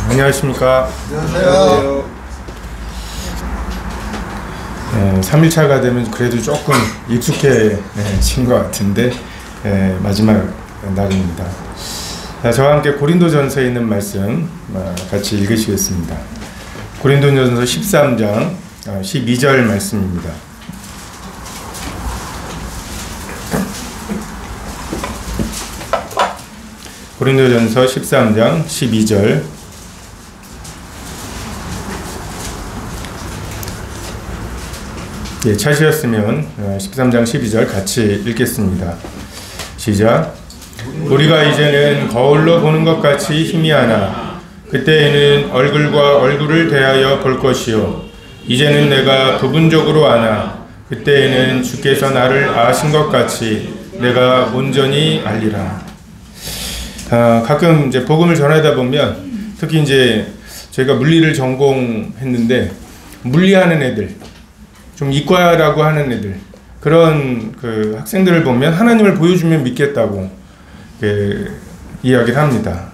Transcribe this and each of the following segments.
안녕하십니까. 안녕하세요. 3일차가 되면 그래도 조금 익숙해진 것 같은데 마지막 날입니다. 저와 함께 고린도전서에 있는 말씀 같이 읽으시겠습니다. 고린도전서 13장 12절 말씀입니다. 고린도전서 13장 12절. 찾으셨으면 13장 12절 같이 읽겠습니다. 시작. 우리가 이제는 거울로 보는 것 같이 희미하나 그때에는 얼굴과 얼굴을 대하여 볼 것이요 이제는 내가 부분적으로 아나 그때에는 주께서 나를 아신 것 같이 내가 온전히 알리라. 가끔 이제 복음을 전하다 보면 특히 이제 저희가 물리를 전공했는데 물리하는 애들, 좀 이과라고 하는 애들, 그런 그 학생들을 보면 하나님을 보여주면 믿겠다고 이야기를 합니다.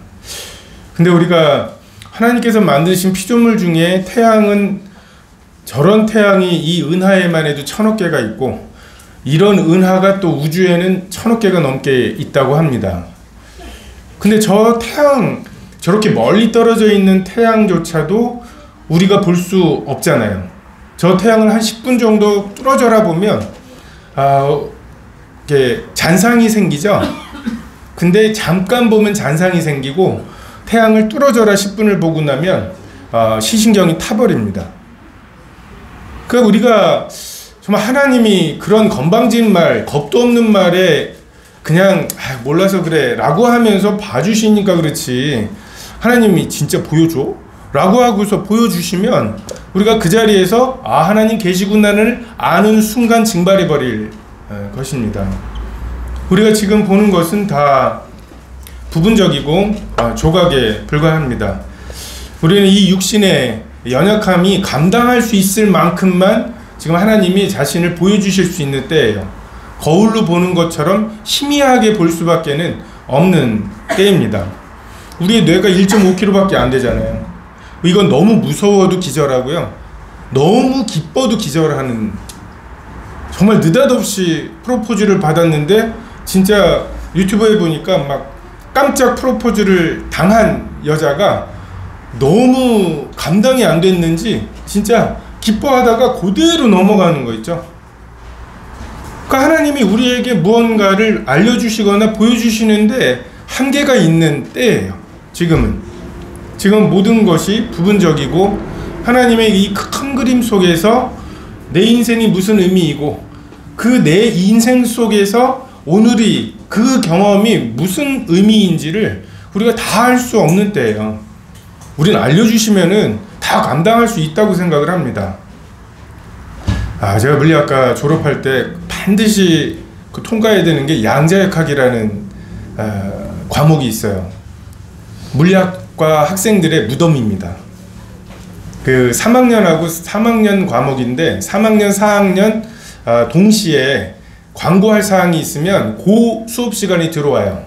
근데 우리가 하나님께서 만드신 피조물 중에 태양은 저런 태양이 이 은하에만 해도 1000억 개가 있고 이런 은하가 또 우주에는 1000억 개가 넘게 있다고 합니다. 근데 저 태양, 저렇게 멀리 떨어져 있는 태양조차도 우리가 볼 수 없잖아요. 저 태양을 한 10분 정도 뚫어져라 보면 이렇게 잔상이 생기죠. 근데 잠깐 보면 잔상이 생기고 태양을 뚫어져라 10분을 보고 나면 시신경이 타버립니다. 그러니까 우리가 정말 하나님이 그런 건방진 말, 겁도 없는 말에 그냥 몰라서 그래 라고 하면서 봐주시니까 그렇지 하나님이 진짜 보여줘? 라고 하고서 보여주시면 우리가 그 자리에서 하나님 계시구나를 아는 순간 증발해 버릴 것입니다. 우리가 지금 보는 것은 다 부분적이고 조각에 불과합니다. 우리는 이 육신의 연약함이 감당할 수 있을 만큼만 지금 하나님이 자신을 보여주실 수 있는 때예요. 거울로 보는 것처럼 희미하게 볼 수밖에는 없는 때입니다. 우리의 뇌가 1.5kg밖에 안 되잖아요. 이건 너무 무서워도 기절하고요. 너무 기뻐도 기절하는, 정말 느닷없이 프로포즈를 받았는데 진짜 유튜브에 보니까 막 깜짝 프로포즈를 당한 여자가 너무 감당이 안 됐는지 진짜 기뻐하다가 그대로 넘어가는 거 있죠. 그러니까 하나님이 우리에게 무언가를 알려주시거나 보여주시는데 한계가 있는 때예요. 지금 모든 것이 부분적이고 하나님의 이 큰 그림 속에서 내 인생이 무슨 의미이고 그 내 인생 속에서 오늘이 그 경험이 무슨 의미인지를 우리가 다 알 수 없는 때예요. 우리는 알려주시면은 다 감당할 수 있다고 생각을 합니다. 제가 물리학과 졸업할 때 반드시 통과해야 되는 게 양자역학이라는 과목이 있어요. 물리학과 학생들의 무덤입니다. 그 3학년하고 3학년 과목인데 3학년, 4학년 동시에 광고할 사항이 있으면 그 수업 시간이 들어와요.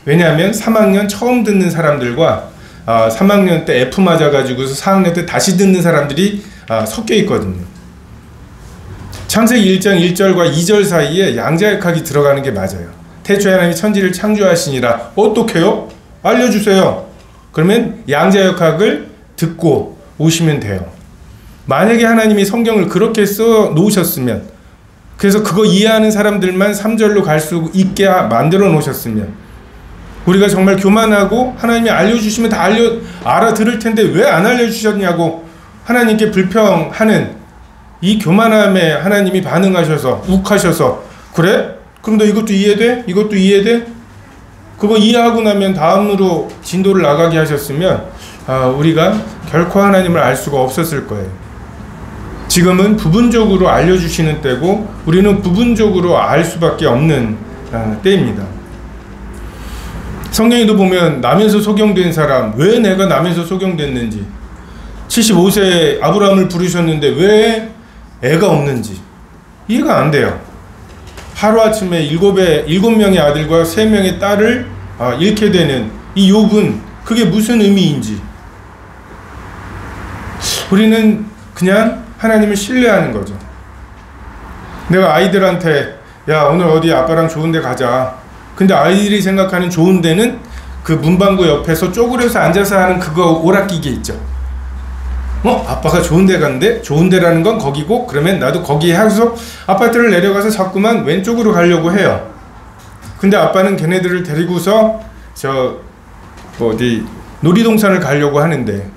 왜냐하면 3학년 처음 듣는 사람들과 3학년 때 F 맞아가지고서 4학년 때 다시 듣는 사람들이 섞여 있거든요. 창세기 1장 1절과 2절 사이에 양자역학이 들어가는 게 맞아요. 태초에 하나님이 천지를 창조하시니라. 어떻게요? 알려주세요. 그러면 양자역학을 듣고 오시면 돼요. 만약에 하나님이 성경을 그렇게 써 놓으셨으면, 그래서 그거 이해하는 사람들만 3절로 갈 수 있게 만들어 놓으셨으면, 우리가 정말 교만하고 하나님이 알려주시면 다 알아들을 텐데 왜 안 알려주셨냐고 하나님께 불평하는 이 교만함에 하나님이 반응하셔서 욱하셔서, 그래? 그럼 너 이것도 이해돼? 이것도 이해돼? 그거 이해하고 나면 다음으로 진도를 나가게 하셨으면 우리가 결코 하나님을 알 수가 없었을 거예요. 지금은 부분적으로 알려주시는 때고 우리는 부분적으로 알 수밖에 없는 때입니다. 성경에도 보면 남에서 소경된 사람, 왜 내가 남에서 소경됐는지, 75세 아브라함을 부르셨는데 왜 애가 없는지 이해가 안 돼요. 하루아침에 7명의 아들과 3명의 딸을 잃게 되는 이 욥은 그게 무슨 의미인지 우리는 그냥 하나님을 신뢰하는 거죠. 내가 아이들한테 야 오늘 어디 아빠랑 좋은 데 가자. 근데 아이들이 생각하는 좋은 데는 그 문방구 옆에서 쪼그려서 앉아서 하는 그거 오락기계 있죠. 아빠가 좋은 데 갔는데 좋은 데라는 건 거기고 그러면 나도 거기에 하면서 아파트를 내려가서 자꾸만 왼쪽으로 가려고 해요. 근데 아빠는 걔네들을 데리고서 어디 놀이동산을 가려고 하는데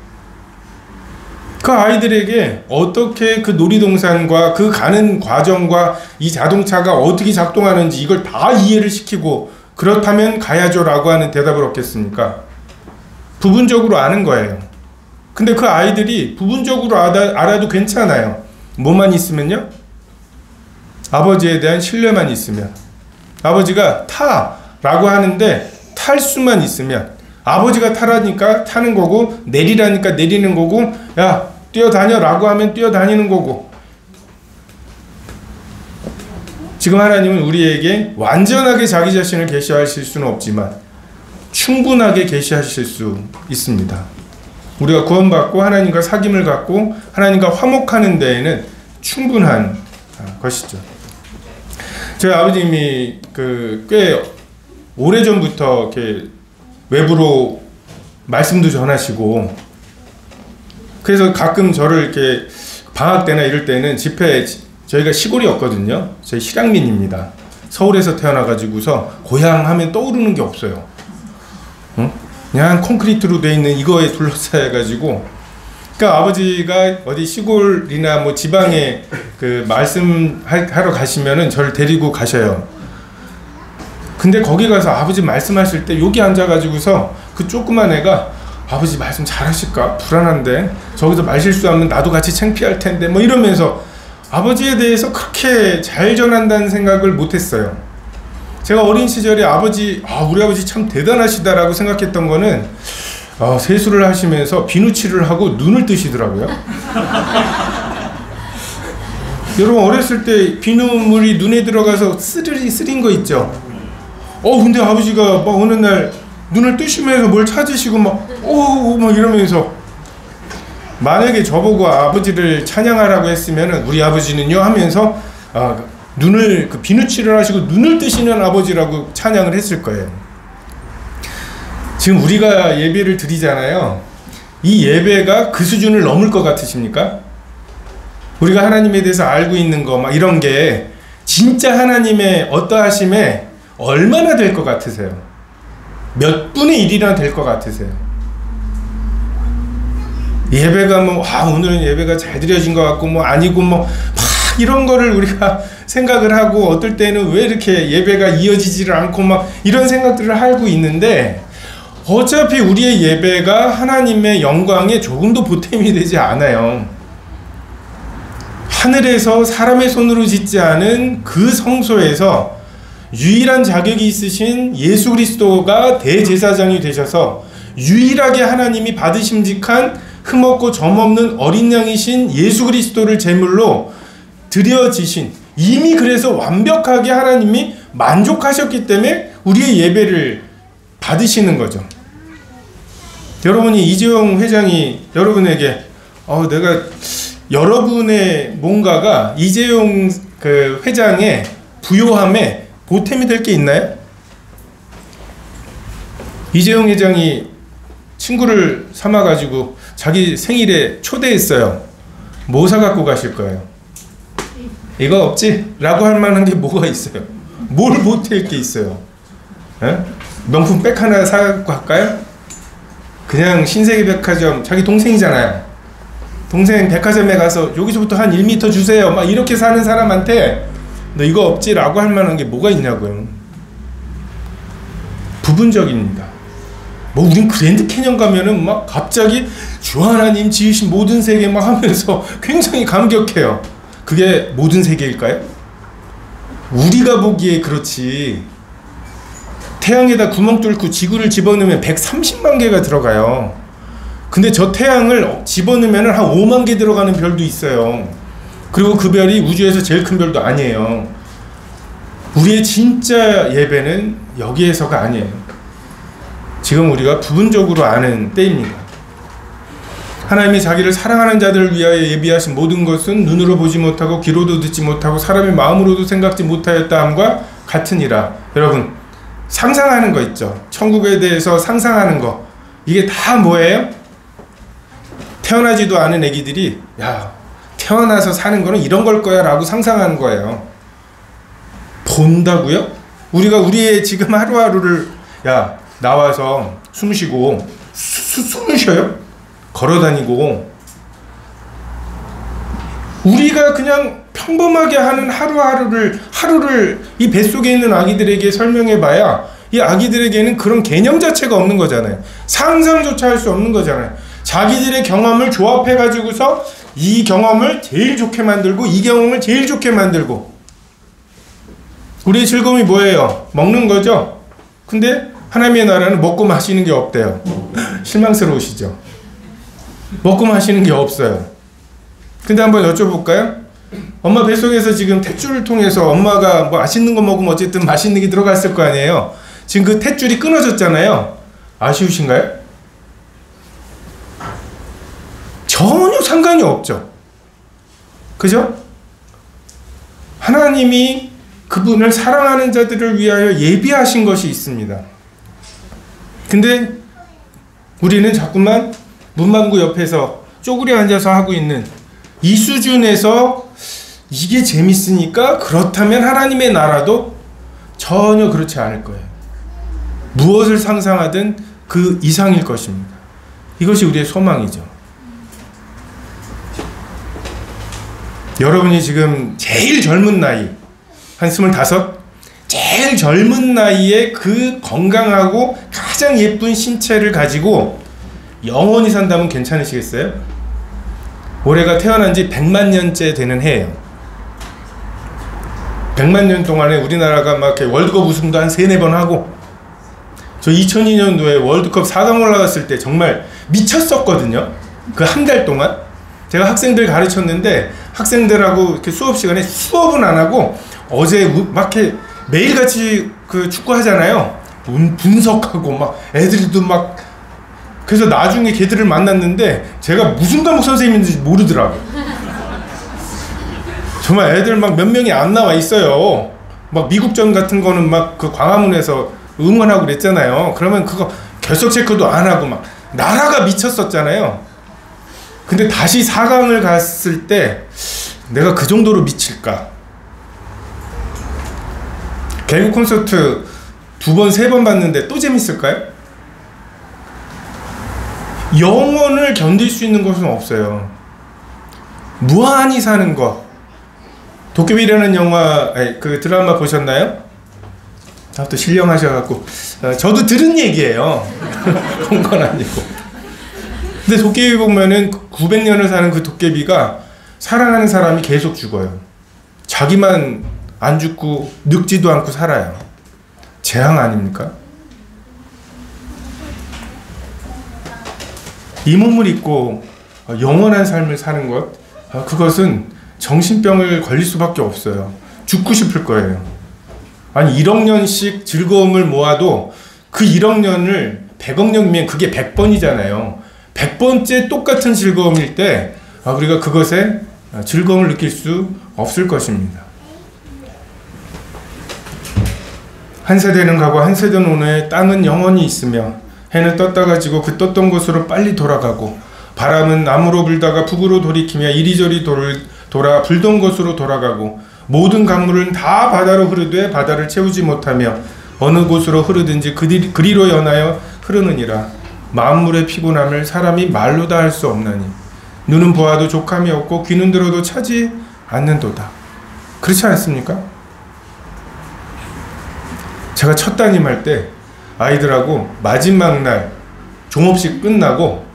그 아이들에게 어떻게 그 놀이동산과 그 가는 과정과 이 자동차가 어떻게 작동하는지 이걸 다 이해를 시키고 그렇다면 가야죠 라고 하는 대답을 얻겠습니까? 부분적으로 아는 거예요. 근데 그 아이들이 부분적으로 알아도 괜찮아요. 뭐만 있으면요? 아버지에 대한 신뢰만 있으면. 아버지가 타 라고 하는데 탈 수만 있으면 아버지가 타라니까 타는 거고 내리라니까 내리는 거고 야 뛰어다녀 라고 하면 뛰어다니는 거고. 지금 하나님은 우리에게 완전하게 자기 자신을 계시하실 수는 없지만 충분하게 계시하실 수 있습니다. 우리가 구원받고 하나님과 사귐을 갖고 하나님과 화목하는 데에는 충분한 것이죠. 저희 아버님이 꽤 오래전부터 이렇게 외부로 말씀도 전하시고 그래서 가끔 저를 이렇게 방학 때나 이럴 때는 집회 저희가 시골이었거든요. 저희 실향민입니다. 서울에서 태어나가지고서 고향 하면 떠오르는 게 없어요. 그냥 콘크리트로 돼 있는 이거에 둘러싸여가지고 그러니까 아버지가 어디 시골이나 뭐 지방에 그 말씀하러 가시면은 저를 데리고 가셔요. 근데 거기 가서 아버지 말씀하실 때 여기 앉아가지고서 그 조그만 애가 아버지 말씀 잘하실까? 불안한데 저기서 말실수하면 나도 같이 창피할 텐데 뭐 이러면서 아버지에 대해서 그렇게 잘 전한다는 생각을 못했어요. 제가 어린 시절에 우리 아버지 참 대단하시다라고 생각했던 거는 세수를 하시면서 비누칠을 하고 눈을 뜨시더라고요. 여러분 어렸을 때 비누물이 눈에 들어가서 쓰린 거 있죠. 근데 아버지가 막 어느 날 눈을 뜨시면서 뭘 찾으시고 막 이러면서 만약에 저보고 아버지를 찬양하라고 했으면 우리 아버지는요 하면서 눈을 비누칠을 하시고 눈을 뜨시는 아버지라고 찬양을 했을 거예요. 지금 우리가 예배를 드리잖아요. 이 예배가 그 수준을 넘을 것 같으십니까? 우리가 하나님에 대해서 알고 있는 거 막 이런 게 진짜 하나님의 어떠하심에 얼마나 될 것 같으세요? 몇 분의 1이나 될 것 같으세요? 예배가 오늘은 예배가 잘 드려진 것 같고 아니고 막 이런 거를 우리가 생각을 하고 어떨 때는 왜 이렇게 예배가 이어지지를 않고 막 이런 생각들을 하고 있는데 어차피 우리의 예배가 하나님의 영광에 조금도 보탬이 되지 않아요. 하늘에서 사람의 손으로 짓지 않은 그 성소에서 유일한 자격이 있으신 예수 그리스도가 대제사장이 되셔서 유일하게 하나님이 받으심직한 흠없고 점없는 어린 양이신 예수 그리스도를 제물로 드려지신 이미 그래서 완벽하게 하나님이 만족하셨기 때문에 우리의 예배를 받으시는 거죠. 여러분이 이재용 회장이 여러분에게 내가 여러분의 뭔가가 이재용 그 회장의 부요함에 보탬이 될 게 있나요? 이재용 회장이 친구를 삼아가지고 자기 생일에 초대했어요. 뭐 사갖고 가실 거예요? 이거 없지? 라고 할 만한 게 뭐가 있어요? 뭘 보탤 게 있어요? 명품 백 하나 사갖고 갈까요? 그냥 신세계백화점 자기 동생이잖아요. 동생 백화점에 가서 여기서부터 한 1m 주세요. 막 이렇게 사는 사람한테 너 이거 없지? 라고 할 만한 게 뭐가 있냐고요. 부분적입니다. 우린 그랜드 캐년 가면은 막 갑자기 주 하나님 지으신 모든 세계 막 하면서 굉장히 감격해요. 그게 모든 세계일까요? 우리가 보기에 그렇지. 태양에다 구멍 뚫고 지구를 집어넣으면 130만 개가 들어가요. 근데 저 태양을 집어넣으면 한 5만 개 들어가는 별도 있어요. 그리고 그 별이 우주에서 제일 큰 별도 아니에요. 우리의 진짜 예배는 여기에서가 아니에요. 지금 우리가 부분적으로 아는 때입니다. 하나님이 자기를 사랑하는 자들을 위하여 예비하신 모든 것은 눈으로 보지 못하고 귀로도 듣지 못하고 사람의 마음으로도 생각지 못하였다 함과 같으니라. 여러분, 상상하는 거 있죠. 천국에 대해서 상상하는 거. 이게 다 뭐예요? 태어나지도 않은 애기들이 야, 태어나서 사는 거는 이런 걸 거야 라고 상상하는 거예요. 본다고요? 우리가 우리의 지금 하루하루를 야, 나와서 숨 쉬고 숨을 쉬어요? 걸어다니고 우리가 그냥 평범하게 하는 하루를 이 뱃속에 있는 아기들에게 설명해봐야 이 아기들에게는 그런 개념 자체가 없는 거잖아요. 상상조차 할 수 없는 거잖아요. 자기들의 경험을 조합해가지고서 이 경험을 제일 좋게 만들고 이 경험을 제일 좋게 만들고. 우리의 즐거움이 뭐예요? 먹는 거죠? 근데 하나님의 나라는 먹고 마시는 게 없대요. 실망스러우시죠? 먹고 마시는 게 없어요. 근데 한번 여쭤볼까요? 엄마 뱃속에서 지금 탯줄을 통해서 엄마가 뭐 맛있는 거 먹으면 어쨌든 맛있는 게 들어갔을 거 아니에요? 지금 그 탯줄이 끊어졌잖아요. 아쉬우신가요? 전혀 상관이 없죠. 그죠? 하나님이 그분을 사랑하는 자들을 위하여 예비하신 것이 있습니다. 근데 우리는 자꾸만 문방구 옆에서 쪼그려 앉아서 하고 있는 이 수준에서 이게 재밌으니까 그렇다면 하나님의 나라도 전혀 그렇지 않을 거예요. 무엇을 상상하든 그 이상일 것입니다. 이것이 우리의 소망이죠. 여러분이 지금 제일 젊은 나이, 한 25? 제일 젊은 나이에 그 건강하고 가장 예쁜 신체를 가지고 영원히 산다면 괜찮으시겠어요? 올해가 태어난 지 100만 년째 되는 해예요. 100만 년 동안에 우리나라가 막 이렇게 월드컵 우승도 한 3-4번 하고, 저 2002년도에 월드컵 4강 올라갔을 때 정말 미쳤었거든요. 그 한 달 동안 제가 학생들 가르쳤는데 학생들하고 이렇게 수업 시간에 수업은 안 하고 어제 막 이렇게 매일같이 그 축구 하잖아요. 분석하고 막 애들도 막, 그래서 나중에 걔들을 만났는데 제가 무슨 과목 선생님인지 모르더라고요. 정말 애들 막 몇 명이 안 나와 있어요. 막 미국전 같은 거는 막 그 광화문에서 응원하고 그랬잖아요. 그러면 그거 결석 체크도 안 하고 막 나라가 미쳤었잖아요. 근데 다시 4강을 갔을 때 내가 그 정도로 미칠까? 개그 콘서트 2번, 3번 봤는데 또 재밌을까요? 영혼을 견딜 수 있는 것은 없어요. 무한히 사는 것. 도깨비라는 영화, 그 드라마 보셨나요? 또 신령하셔갖고. 저도 들은 얘기예요. 본 건 아니고. 근데 도깨비 보면은 900년을 사는 그 도깨비가 사랑하는 사람이 계속 죽어요. 자기만 안 죽고 늙지도 않고 살아요. 재앙 아닙니까? 이 몸을 입고 영원한 삶을 사는 것, 그것은 정신병을 걸릴 수밖에 없어요. 죽고 싶을 거예요. 아니 1억 년씩 즐거움을 모아도 그 1억 년을 100억 년이면 그게 100번이잖아요. 100번째 똑같은 즐거움일 때 우리가 그것에 즐거움을 느낄 수 없을 것입니다. 한 세대는 가고 한 세대는 오네. 땅은 영원히 있으며 해는 떴다가 지고 그 떴던 곳으로 빨리 돌아가고 바람은 남으로 불다가 북으로 돌이키며 이리저리 돌아 불던 곳으로 돌아가고 모든 강물은 다 바다로 흐르되 바다를 채우지 못하며 어느 곳으로 흐르든지 그리로 연하여 흐르느니라. 만물의 피곤함을 사람이 말로 다 할 수 없나니 눈은 보아도 족함이 없고 귀는 들어도 차지 않는도다. 그렇지 않습니까? 제가 첫 담임할 때 아이들하고 마지막 날 종업식 끝나고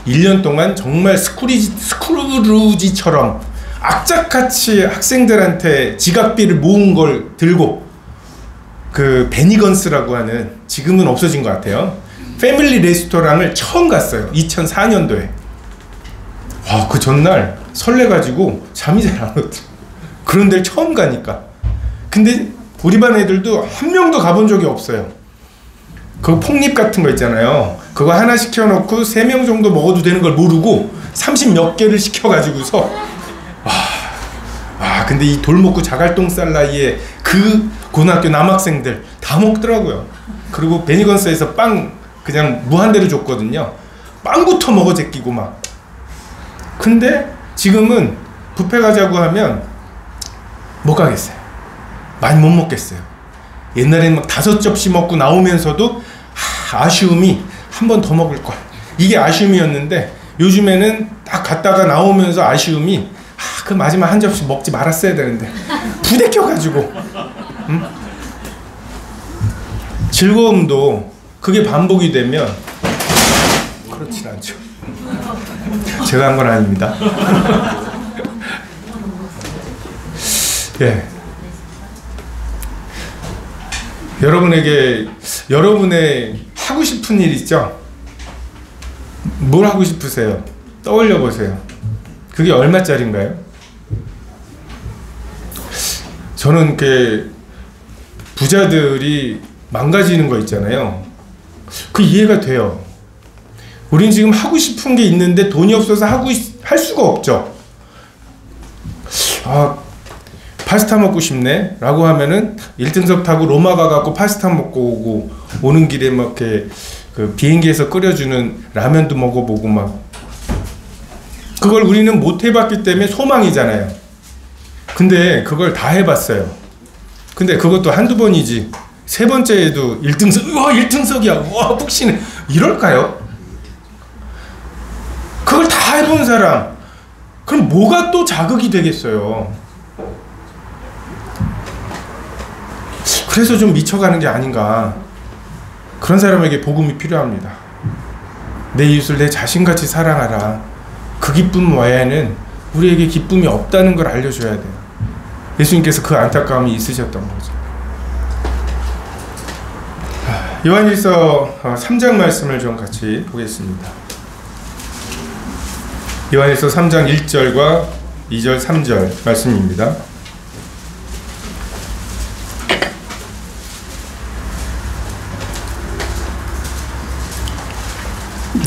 1년 동안 정말 스크루지처럼 악착같이 학생들한테 지각비를 모은 걸 들고 그 베니건스라고 하는, 지금은 없어진 것 같아요, 패밀리 레스토랑을 처음 갔어요. 2004년도에. 그 전날 설레가지고 잠이 잘 안 오더라고요. 그런 데를 처음 가니까. 근데 우리 반 애들도 한 명도 가본 적이 없어요. 그 폭립 같은 거 있잖아요. 그거 하나 시켜놓고 3명 정도 먹어도 되는 걸 모르고 30 몇 개를 시켜가지고서 근데 이 돌 먹고 자갈똥 쌀 나이에 그 고등학교 남학생들 다 먹더라고요. 그리고 베니건스에서 빵 그냥 무한대로 줬거든요. 빵부터 먹어 제끼고 막. 근데 지금은 뷔페 가자고 하면 못 가겠어요. 많이 못 먹겠어요. 옛날에는 막 5접시 먹고 나오면서도 아쉬움이 한 번 더 먹을 걸. 이게 아쉬움이었는데 요즘에는 딱 갔다가 나오면서 아쉬움이 그 마지막 한 접시 먹지 말았어야 되는데 부대껴가지고 즐거움도 그게 반복이 되면 그렇진 않죠. 제가 한 건 아닙니다. 예. 여러분에게 여러분의 하고 싶은 일 있죠? 뭘 하고 싶으세요? 떠올려 보세요. 그게 얼마짜리인가요? 저는 부자들이 망가지는 거 있잖아요. 그 이해가 돼요. 우린 지금 하고 싶은 게 있는데 돈이 없어서 할 수가 없죠. 파스타 먹고 싶네 라고 하면은 1등석 타고 로마 가갖고 파스타 먹고 오고, 오는 길에 막 이렇게 그 비행기에서 끓여주는 라면도 먹어보고 막, 그걸 우리는 못 해봤기 때문에 소망이잖아요. 근데 그걸 다 해봤어요. 근데 그것도 한두 번이지, 세 번째에도 1등석, 우와 1등석이야, 우와 푹신해, 이럴까요? 그걸 다 해본 사람, 그럼 뭐가 또 자극이 되겠어요? 그래서 좀 미쳐가는 게 아닌가. 그런 사람에게 복음이 필요합니다. 내 이웃을 내 자신같이 사랑하라. 그 기쁨 외에는 우리에게 기쁨이 없다는 걸 알려줘야 돼요. 예수님께서 그 안타까움이 있으셨던 거죠. 요한일서 3장 말씀을 좀 같이 보겠습니다. 요한일서 3장 1절과 2절 3절 말씀입니다.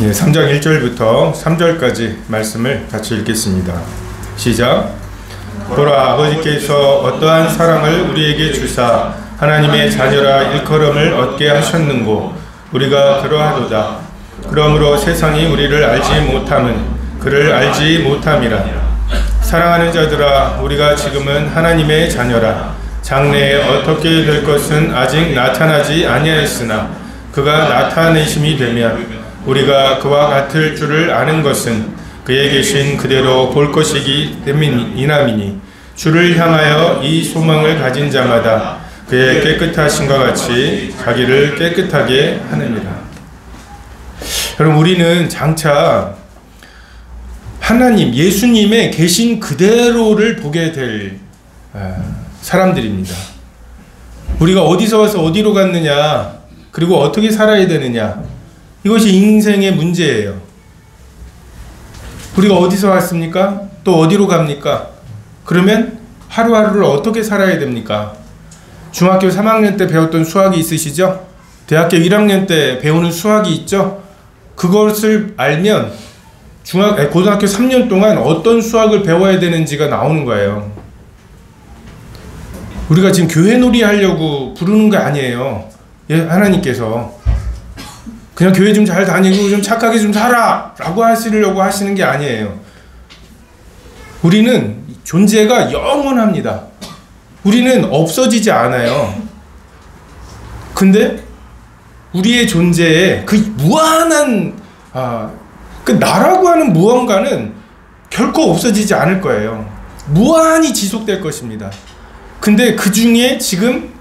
예, 3장 1절부터 3절까지 말씀을 같이 읽겠습니다. 시작. 보라, 아버지께서 어떠한 사랑을 우리에게 주사 하나님의 자녀라 일컬음을 얻게 하셨는고 우리가 그러하도다. 그러므로 세상이 우리를 알지 못함은 그를 알지 못함이라. 사랑하는 자들아, 우리가 지금은 하나님의 자녀라. 장래에 어떻게 될 것은 아직 나타나지 아니하였으나 그가 나타내심이 되면 우리가 그와 같을 줄을 아는 것은 그에 계신 그대로 볼 것이기 때문이나미니, 주를 향하여 이 소망을 가진 자마다 그의 깨끗하심과 같이 자기를 깨끗하게 하느니라. 여러분, 우리는 장차 하나님, 예수님의 계신 그대로를 보게 될 사람들입니다. 우리가 어디서 와서 어디로 갔느냐, 그리고 어떻게 살아야 되느냐, 이것이 인생의 문제예요. 우리가 어디서 왔습니까? 또 어디로 갑니까? 그러면 하루하루를 어떻게 살아야 됩니까? 중학교 3학년 때 배웠던 수학이 있으시죠? 대학교 1학년 때 배우는 수학이 있죠? 그것을 알면 고등학교 3년 동안 어떤 수학을 배워야 되는지가 나오는 거예요. 우리가 지금 교회놀이 하려고 부르는 게 아니에요. 하나님께서 그냥 교회 좀 잘 다니고 좀 착하게 좀 살아 라고 하시려고 하시는 게 아니에요. 우리는 존재가 영원합니다. 우리는 없어지지 않아요. 근데 우리의 존재에 그 무한한 그 나라고 하는 무언가는 결코 없어지지 않을 거예요. 무한히 지속될 것입니다. 근데 그 중에 지금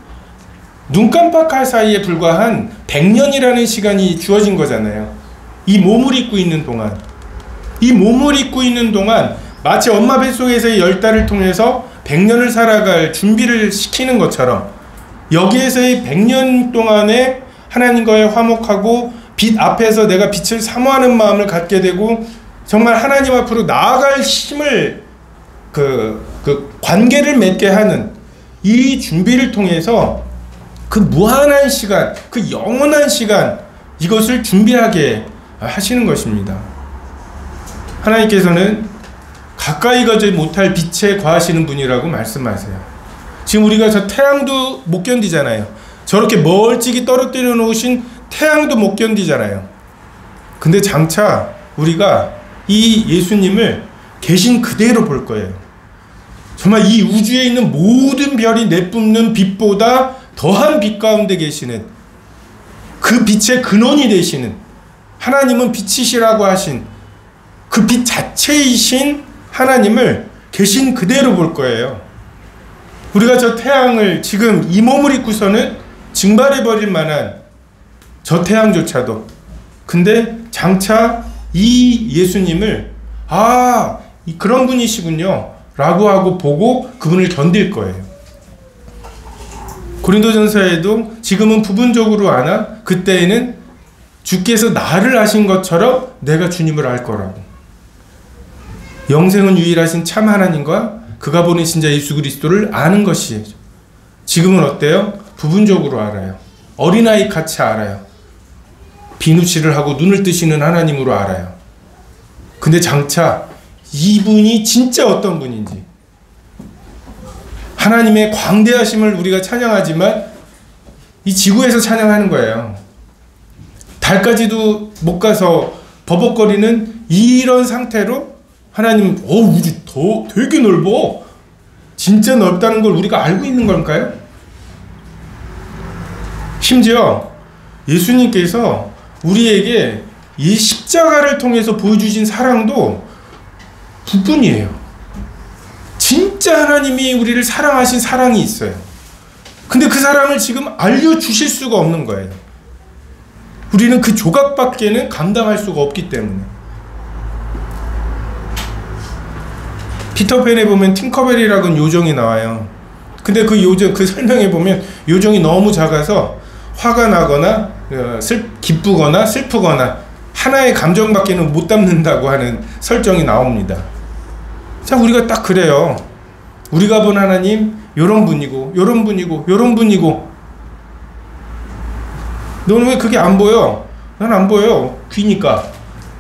눈 깜빡할 사이에 불과한 100년이라는 시간이 주어진 거잖아요. 이 몸을 입고 있는 동안, 이 몸을 입고 있는 동안 마치 엄마 뱃속에서의 10달을 통해서 100년을 살아갈 준비를 시키는 것처럼, 여기에서의 100년 동안에 하나님과의 화목하고 빛 앞에서 내가 빛을 사모하는 마음을 갖게 되고 정말 하나님 앞으로 나아갈 힘을 그 관계를 맺게 하는 이 준비를 통해서 그 무한한 시간, 그 영원한 시간, 이것을 준비하게 하시는 것입니다. 하나님께서는 가까이 가지 못할 빛에 거하시는 분이라고 말씀하세요. 지금 우리가 저 태양도 못 견디잖아요. 저렇게 멀찍이 떨어뜨려 놓으신 태양도 못 견디잖아요. 근데 장차 우리가 이 예수님을 계신 그대로 볼 거예요. 정말 이 우주에 있는 모든 별이 내뿜는 빛보다 더한 빛 가운데 계시는, 그 빛의 근원이 되시는, 하나님은 빛이시라고 하신 그 빛 자체이신 하나님을 계신 그대로 볼 거예요. 우리가 저 태양을 지금 이 몸을 입고서는 증발해버릴 만한 저 태양조차도, 근데 장차 이 예수님을 그런 분이시군요 라고 하고 보고 그분을 견딜 거예요. 고린도전서에도 지금은 부분적으로 아나 그때에는 주께서 나를 아신 것처럼 내가 주님을 알 거라고. 영생은 유일하신 참 하나님과 그가 보내신 자 예수 그리스도를 아는 것이에요. 지금은 어때요? 부분적으로 알아요. 어린아이 같이 알아요. 비누칠을 하고 눈을 뜨시는 하나님으로 알아요. 근데 장차 이분이 진짜 어떤 분인지, 하나님의 광대하심을 우리가 찬양하지만 이 지구에서 찬양하는 거예요. 달까지도 못 가서 버벅거리는 이런 상태로 하나님, 우주 되게 넓어. 진짜 넓다는 걸 우리가 알고 있는 걸까요? 심지어 예수님께서 우리에게 이 십자가를 통해서 보여주신 사랑도 부분이에요. 진짜 하나님이 우리를 사랑하신 사랑이 있어요. 근데 그 사랑을 지금 알려주실 수가 없는 거예요. 우리는 그 조각밖에는 감당할 수가 없기 때문에. 피터팬에 보면 팅커벨이라는 요정이 나와요. 근데 그 요정, 그 설명에 보면 요정이 너무 작아서 화가 나거나 기쁘거나 슬프거나 하나의 감정밖에는 못 담는다고 하는 설정이 나옵니다. 자, 우리가 딱 그래요. 우리가 본 하나님 요런 분이고 요런 분이고 요런 분이고, 너는 왜 그게 안 보여? 난 안 보여. 귀니까.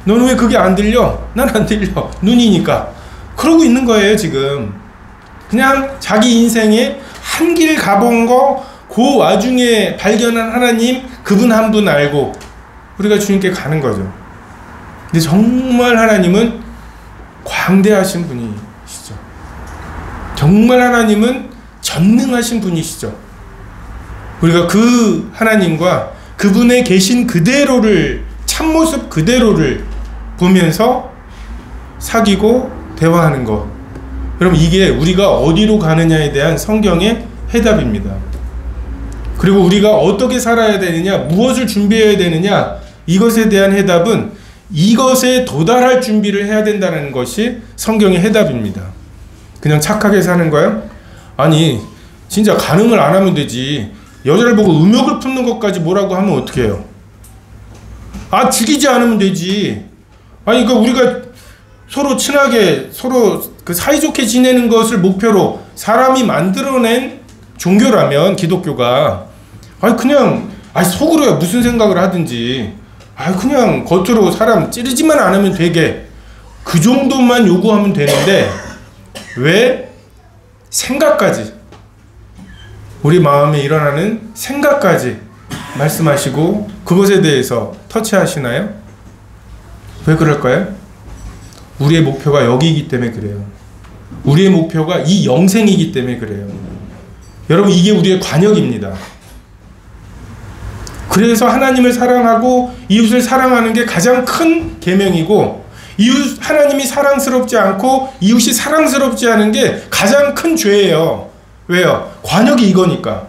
너는 왜 그게 안 들려? 난 안 들려. 눈이니까. 그러고 있는 거예요 지금. 그냥 자기 인생에 한 길 가본 거 그 와중에 발견한 하나님, 그분 한 분 알고 우리가 주님께 가는 거죠. 근데 정말 하나님은 광대하신 분이시죠. 정말 하나님은 전능하신 분이시죠. 우리가 그 하나님과 그분의 계신 그대로를, 참모습 그대로를 보면서 사귀고 대화하는 것, 여러분 이게 우리가 어디로 가느냐에 대한 성경의 해답입니다. 그리고 우리가 어떻게 살아야 되느냐, 무엇을 준비해야 되느냐, 이것에 대한 해답은 이것에 도달할 준비를 해야 된다는 것이 성경의 해답입니다. 그냥 착하게 사는 거야? 아니 진짜 간음을 안 하면 되지. 여자를 보고 음욕을 품는 것까지 뭐라고 하면 어떻게 해요? 죽이지 않으면 되지. 아니 그러니까 우리가 서로 친하게, 서로 그 사이좋게 지내는 것을 목표로 사람이 만들어낸 종교라면 기독교가, 그냥 속으로야 무슨 생각을 하든지 그냥 겉으로 사람 찌르지만 않으면 되게, 그 정도만 요구하면 되는데 왜 생각까지, 우리 마음에 일어나는 생각까지 말씀하시고 그것에 대해서 터치하시나요? 왜 그럴까요? 우리의 목표가 여기이기 때문에 그래요. 우리의 목표가 이 영생이기 때문에 그래요. 여러분 이게 우리의 관역입니다. 그래서 하나님을 사랑하고 이웃을 사랑하는 게 가장 큰 계명이고, 하나님이 사랑스럽지 않고 이웃이 사랑스럽지 않은 게 가장 큰 죄예요. 왜요? 관역이 이거니까.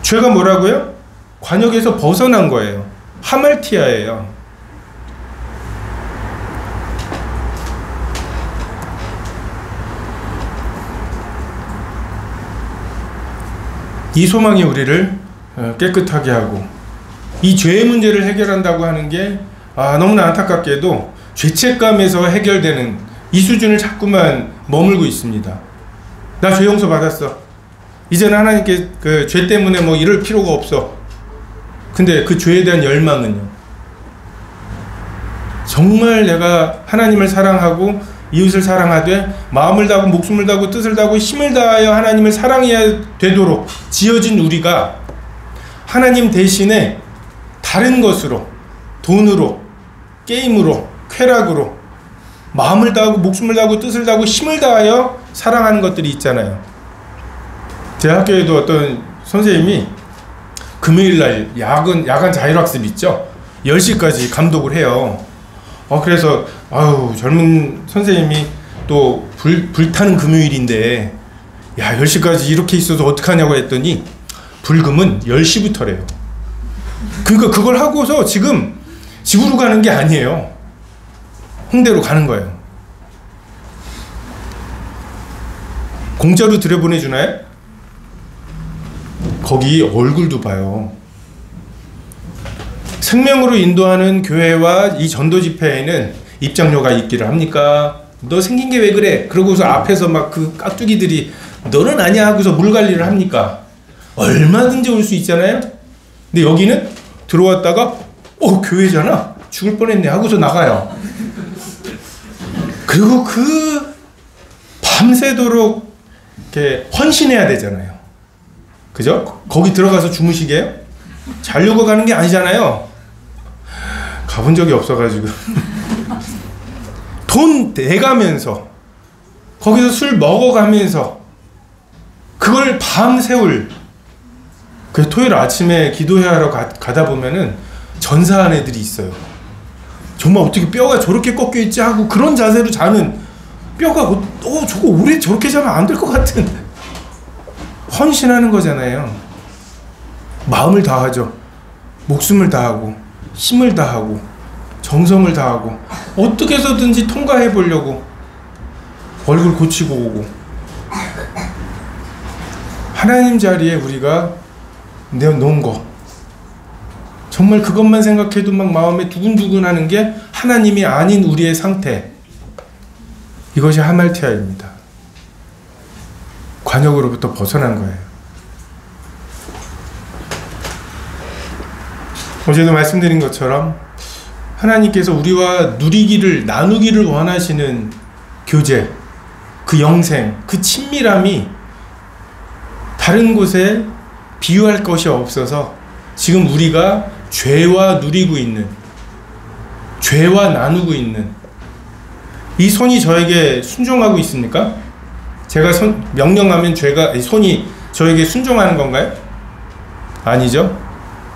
죄가 뭐라고요? 관역에서 벗어난 거예요. 하말티아예요. 이 소망이 우리를 깨끗하게 하고, 이 죄의 문제를 해결한다고 하는 게 너무나 안타깝게도 죄책감에서 해결되는 이 수준을 자꾸만 머물고 있습니다. 나 죄 용서 받았어. 이제는 하나님께 그 죄 때문에 이럴 필요가 없어. 근데 그 죄에 대한 열망은요? 정말 내가 하나님을 사랑하고 이웃을 사랑하되 마음을 다하고 목숨을 다하고 뜻을 다하고 힘을 다하여 하나님을 사랑해야 되도록 지어진 우리가 하나님 대신에 다른 것으로, 돈으로, 게임으로, 쾌락으로 마음을 다하고 목숨을 다하고 뜻을 다하고 힘을 다하여 사랑하는 것들이 있잖아요. 제 학교에도 어떤 선생님이 금요일날 야간 자율학습 있죠? 10시까지 감독을 해요. 그래서 젊은 선생님이 또 불타는 금요일인데 10시까지 이렇게 있어서 어떡하냐고 했더니 불금은 10시부터래요. 그러니까 그걸 하고서 지금 집으로 가는 게 아니에요. 홍대로 가는 거예요. 공짜로 들여보내주나요? 거기 얼굴도 봐요. 생명으로 인도하는 교회와 이 전도 집회에는 입장료가 있기를 합니까? 너 생긴 게 왜 그래? 그러고서 앞에서 막 그 깍두기들이 너는 아니야 하고서 물 관리를 합니까? 얼마든지 올 수 있잖아요. 근데 여기는 들어왔다가 교회잖아, 죽을 뻔했네 하고서 나가요. 그리고 그 밤새도록 이렇게 헌신해야 되잖아요. 그죠? 거기 들어가서 주무시게요? 자려고 가는 게 아니잖아요. 가본 적이 없어가지고 돈 내가면서 거기서 술 먹어가면서 그걸 밤새울, 그 토요일 아침에 기도회 하러 가다 보면은 전사한 애들이 있어요. 정말 어떻게 뼈가 저렇게 꺾여 있지 하고 그런 자세로 자는, 뼈가 저거 오래 저렇게 자면 안 될 것 같은, 헌신하는 거잖아요. 마음을 다하죠. 목숨을 다하고 힘을 다하고 정성을 다하고 어떻게 해서든지 통과해 보려고 얼굴 고치고 오고, 하나님 자리에 우리가 내어놓은 거, 정말 그것만 생각해도 막 마음에 두근두근 하는 게 하나님이 아닌 우리의 상태, 이것이 하말티아입니다. 관역으로부터 벗어난 거예요. 어제도 말씀드린 것처럼 하나님께서 우리와 누리기를, 나누기를 원하시는 교제, 그 영생, 그 친밀함이 다른 곳에 비유할 것이 없어서 지금 우리가 죄와 누리고 있는, 죄와 나누고 있는, 이 손이 저에게 순종하고 있습니까? 제가 명령하면 손이 저에게 순종하는 건가요? 아니죠.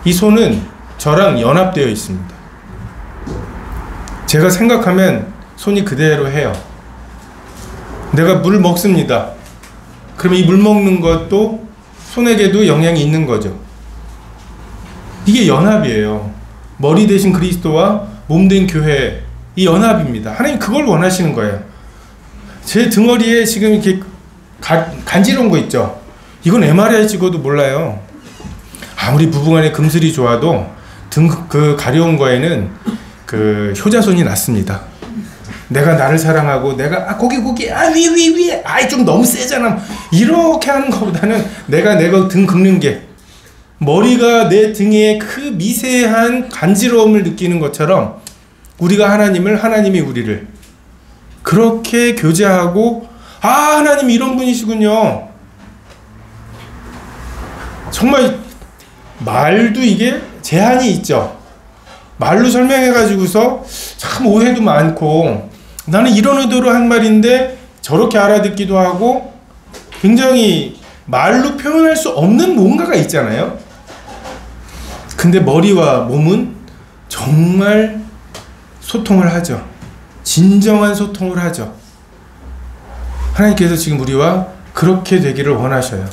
이 손은 저랑 연합되어 있습니다. 제가 생각하면 손이 그대로 해요. 내가 물 먹습니다. 그러면 이 물 먹는 것도 손에게도 영향이 있는 거죠. 이게 연합이에요. 머리 대신 그리스도와 몸 된 교회, 이 연합입니다. 하나님 그걸 원하시는 거예요. 제 등허리에 지금 이렇게 간지러운 거 있죠? 이건 MRI 찍어도 몰라요. 아무리 부부간에 금슬이 좋아도 그 가려운 거에는 그 효자손이 낫습니다. 내가 나를 사랑하고 내가 거기 위 아이 좀 너무 세잖아 이렇게 하는 것보다는 내가 등 긁는 게, 머리가 내 등에 그 미세한 간지러움을 느끼는 것처럼 우리가 하나님이 우리를 그렇게 교제하고, 하나님이 이런 분이시군요. 정말 말도 이게 제한이 있죠. 말로 설명해가지고서 참 오해도 많고, 나는 이런 의도로 한 말인데 저렇게 알아듣기도 하고, 굉장히 말로 표현할 수 없는 뭔가가 있잖아요. 근데 머리와 몸은 정말 소통을 하죠. 진정한 소통을 하죠. 하나님께서 지금 우리와 그렇게 되기를 원하셔요.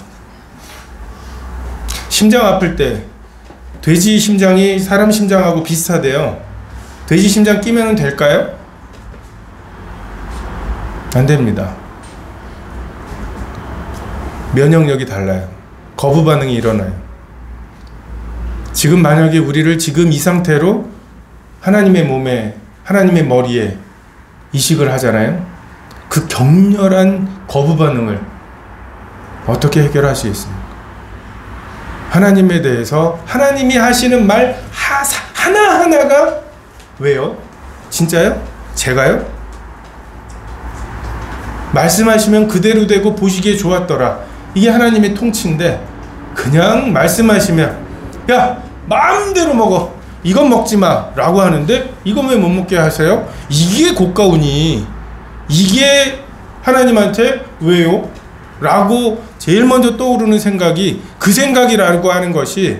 심장 아플 때 돼지 심장이 사람 심장하고 비슷하대요. 돼지 심장 끼면 될까요? 안 됩니다. 면역력이 달라요. 거부 반응이 일어나요. 지금 만약에 우리를 지금 이 상태로 하나님의 몸에, 하나님의 머리에 이식을 하잖아요. 그 격렬한 거부 반응을 어떻게 해결하시겠습니까? 하나님에 대해서 하나님이 하시는 말 하나하나가 왜요? 진짜요? 제가요? 말씀하시면 그대로 되고 보시기에 좋았더라. 이게 하나님의 통치인데 그냥 말씀하시면 야 마음대로 먹어, 이건 먹지 마 라고 하는데 이건 왜 못 먹게 하세요? 이게 고가오니 이게 하나님한테 왜요? 라고 제일 먼저 떠오르는 생각이 그 생각이라고 하는 것이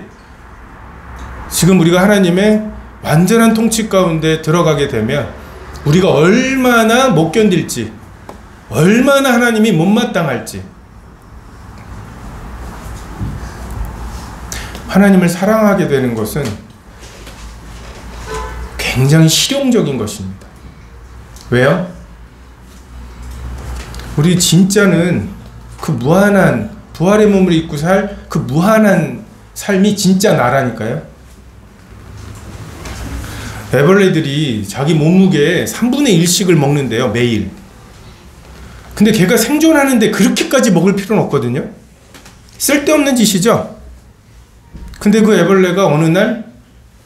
지금 우리가 하나님의 완전한 통치 가운데 들어가게 되면 우리가 얼마나 못 견딜지, 얼마나 하나님이 못마땅할지. 하나님을 사랑하게 되는 것은 굉장히 실용적인 것입니다. 왜요? 우리 진짜는 그 무한한 부활의 몸을 입고 살 그 무한한 삶이 진짜 나라니까요. 애벌레들이 자기 몸무게의 3분의 1씩을 먹는데요, 매일. 근데 걔가 생존하는데 그렇게까지 먹을 필요는 없거든요. 쓸데없는 짓이죠. 근데 그 애벌레가 어느 날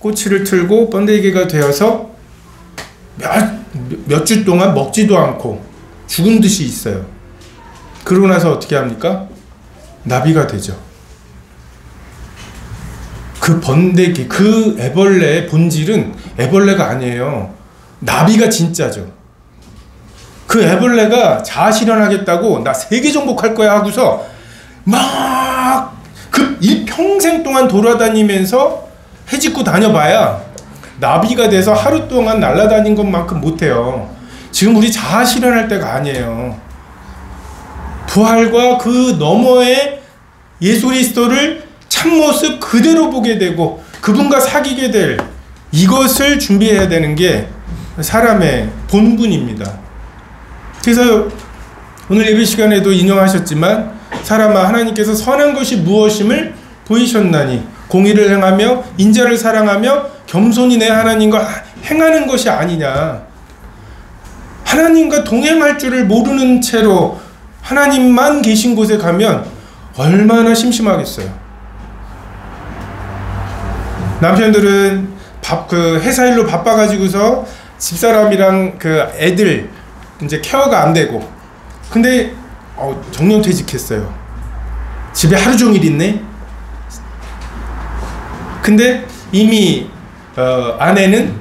꼬치를 틀고 번데기가 되어서 몇 주 동안 먹지도 않고 죽은 듯이 있어요. 그러고 나서 어떻게 합니까? 나비가 되죠. 그 번데기, 그 애벌레의 본질은 애벌레가 아니에요. 나비가 진짜죠. 그 애벌레가 자아실현하겠다고 나 세계 정복할 거야 하고서 막 그 일평생 동안 돌아다니면서 해집고 다녀봐야 나비가 돼서 하루 동안 날아다닌 것만큼 못해요. 지금 우리 자아실현할 때가 아니에요. 부활과 그 너머의 예수 그리스도를 참모습 그대로 보게 되고 그분과 사귀게 될 이것을 준비해야 되는 게 사람의 본분입니다. 그래서 오늘 예배 시간에도 인용하셨지만 사람아 하나님께서 선한 것이 무엇임을 보이셨나니 공의를 행하며 인자를 사랑하며 겸손히 내 하나님과 행하는 것이 아니냐. 하나님과 동행할 줄을 모르는 채로 하나님만 계신 곳에 가면 얼마나 심심하겠어요. 남편들은 회사 일로 바빠가지고서 집사람이랑 그 애들 이제 케어가 안 되고, 근데 정년퇴직했어요. 집에 하루 종일 있네. 근데 이미 아내는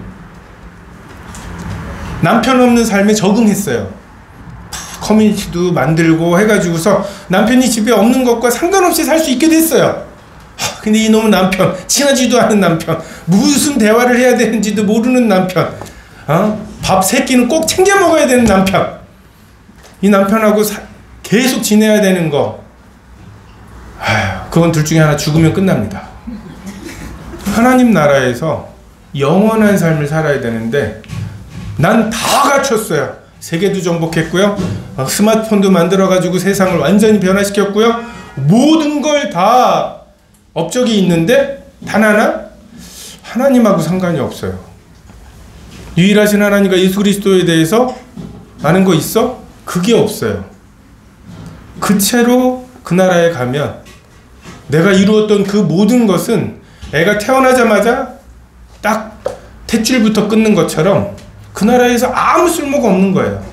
남편 없는 삶에 적응했어요. 커뮤니티도 만들고 해가지고서 남편이 집에 없는 것과 상관없이 살 수 있게 됐어요. 근데 이놈은 남편, 친하지도 않은 남편, 무슨 대화를 해야 되는지도 모르는 남편, 밥 3끼는 꼭 챙겨 먹어야 되는 남편, 이 남편하고 계속 지내야 되는 거, 그건 둘 중에 하나 죽으면 끝납니다. 하나님 나라에서 영원한 삶을 살아야 되는데 난 다 갖췄어요. 세계도 정복했고요, 스마트폰도 만들어가지고 세상을 완전히 변화시켰고요, 모든 걸 다 업적이 있는데 단 하나 하나님하고 상관이 없어요. 유일하신 하나님과 예수 그리스도에 대해서 아는 거 있어? 그게 없어요. 그 채로 그 나라에 가면 내가 이루었던 그 모든 것은 애가 태어나자마자 딱 탯줄부터 끊는 것처럼 그 나라에서 아무 쓸모가 없는 거예요.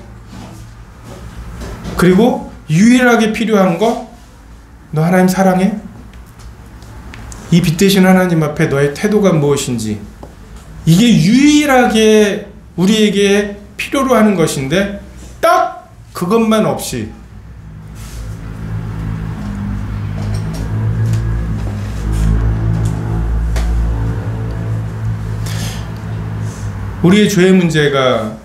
그리고 유일하게 필요한 거, 너 하나님 사랑해? 이 빛 대신 하나님 앞에 너의 태도가 무엇인지, 이게 유일하게 우리에게 필요로 하는 것인데 딱 그것만 없이 우리의 죄의 문제가,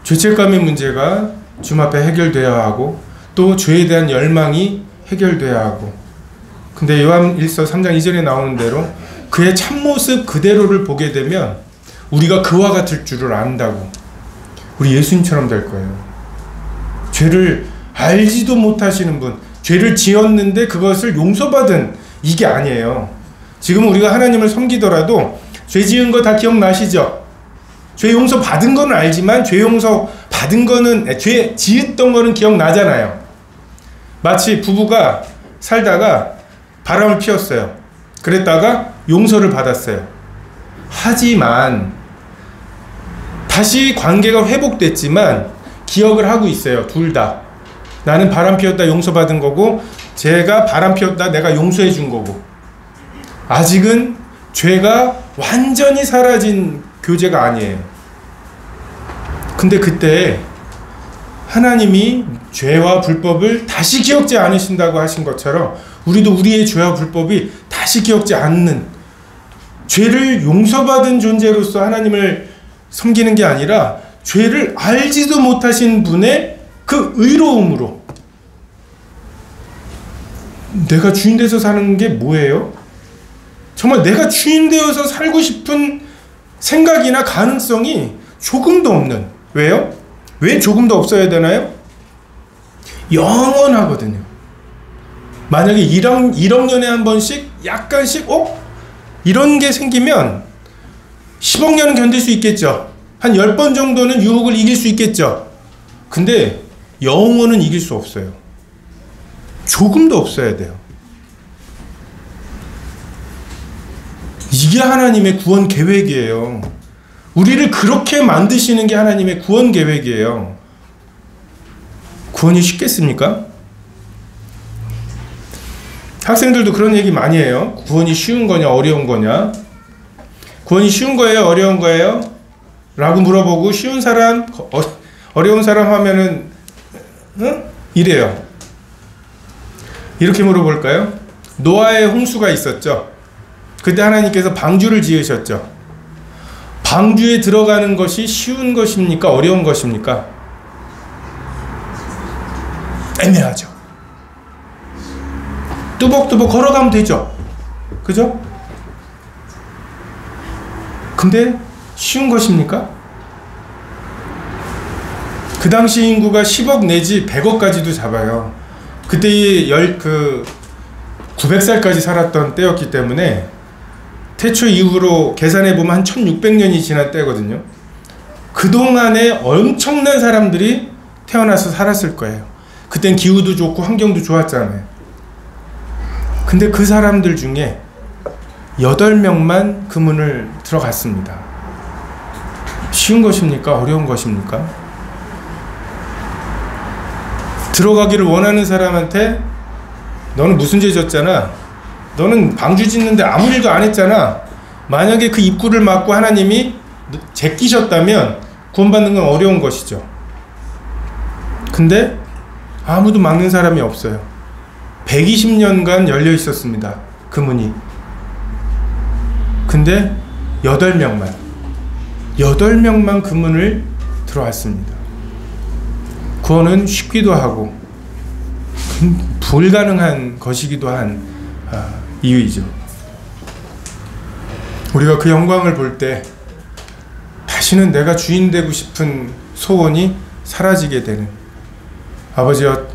죄책감의 문제가 주님 앞에 해결되어야 하고 또 죄에 대한 열망이 해결되어야 하고, 근데 요한 1서 3장 2절에 나오는 대로 그의 참모습 그대로를 보게 되면 우리가 그와 같을 줄을 안다고 우리 예수님처럼 될 거예요. 죄를 알지도 못하시는 분, 죄를 지었는데 그것을 용서받은, 이게 아니에요. 지금 우리가 하나님을 섬기더라도 죄 지은 거 다 기억나시죠? 죄 용서 받은 거는 알지만 죄 용서 받은 거는, 죄 지었던 거는 기억나잖아요. 마치 부부가 살다가 바람을 피웠어요. 그랬다가 용서를 받았어요. 하지만 다시 관계가 회복됐지만 기억을 하고 있어요. 둘 다. 나는 바람 피웠다 용서받은 거고, 제가 바람 피웠다 내가 용서해 준 거고. 아직은 죄가 완전히 사라진 교제가 아니에요. 근데 그때 하나님이 죄와 불법을 다시 기억지 않으신다고 하신 것처럼, 우리도 우리의 죄와 불법이 다시 기억지 않는, 죄를 용서받은 존재로서 하나님을 섬기는 게 아니라 죄를 알지도 못하신 분의 그 의로움으로, 내가 주인 돼서 사는 게 뭐예요? 정말 내가 주인 되어서 살고 싶은 생각이나 가능성이 조금도 없는. 왜요? 왜 조금도 없어야 되나요? 영원하거든요. 만약에 1억 년에 한 번씩 약간씩 이런 게 생기면 10억 년은 견딜 수 있겠죠. 한 10번 정도는 유혹을 이길 수 있겠죠. 근데 영혼은 이길 수 없어요. 조금도 없어야 돼요. 이게 하나님의 구원 계획이에요. 우리를 그렇게 만드시는 게 하나님의 구원 계획이에요. 구원이 쉽겠습니까? 학생들도 그런 얘기 많이 해요. 구원이 쉬운 거냐 어려운 거냐. 구원이 쉬운 거예요 어려운 거예요? 라고 물어보고, 쉬운 사람 어려운 사람 하면은 이래요. 이렇게 물어볼까요? 노아의 홍수가 있었죠. 그때 하나님께서 방주를 지으셨죠. 방주에 들어가는 것이 쉬운 것입니까 어려운 것입니까? 애매하죠. 뚜벅뚜벅 걸어가면 되죠. 그죠? 근데 쉬운 것입니까? 그 당시 인구가 10억 내지 100억까지도 잡아요. 그때 900살까지 살았던 때였기 때문에 태초 이후로 계산해보면 한 1600년이 지난 때거든요. 그동안에 엄청난 사람들이 태어나서 살았을 거예요. 그땐 기후도 좋고 환경도 좋았잖아요. 근데 그 사람들 중에 8명만 그 문을 들어갔습니다. 쉬운 것입니까? 어려운 것입니까? 들어가기를 원하는 사람한테 너는 무슨 죄 졌잖아. 너는 방주 짓는데 아무 일도 안 했잖아. 만약에 그 입구를 막고 하나님이 제끼셨다면 구원받는 건 어려운 것이죠. 근데 아무도 막는 사람이 없어요. 120년간 열려 있었습니다. 그 문이. 근데 8명만 그 문을 들어왔습니다. 구원은 쉽기도 하고 불가능한 것이기도 한 이유이죠. 우리가 그 영광을 볼 때 다시는 내가 주인 되고 싶은 소원이 사라지게 되는, 아버지여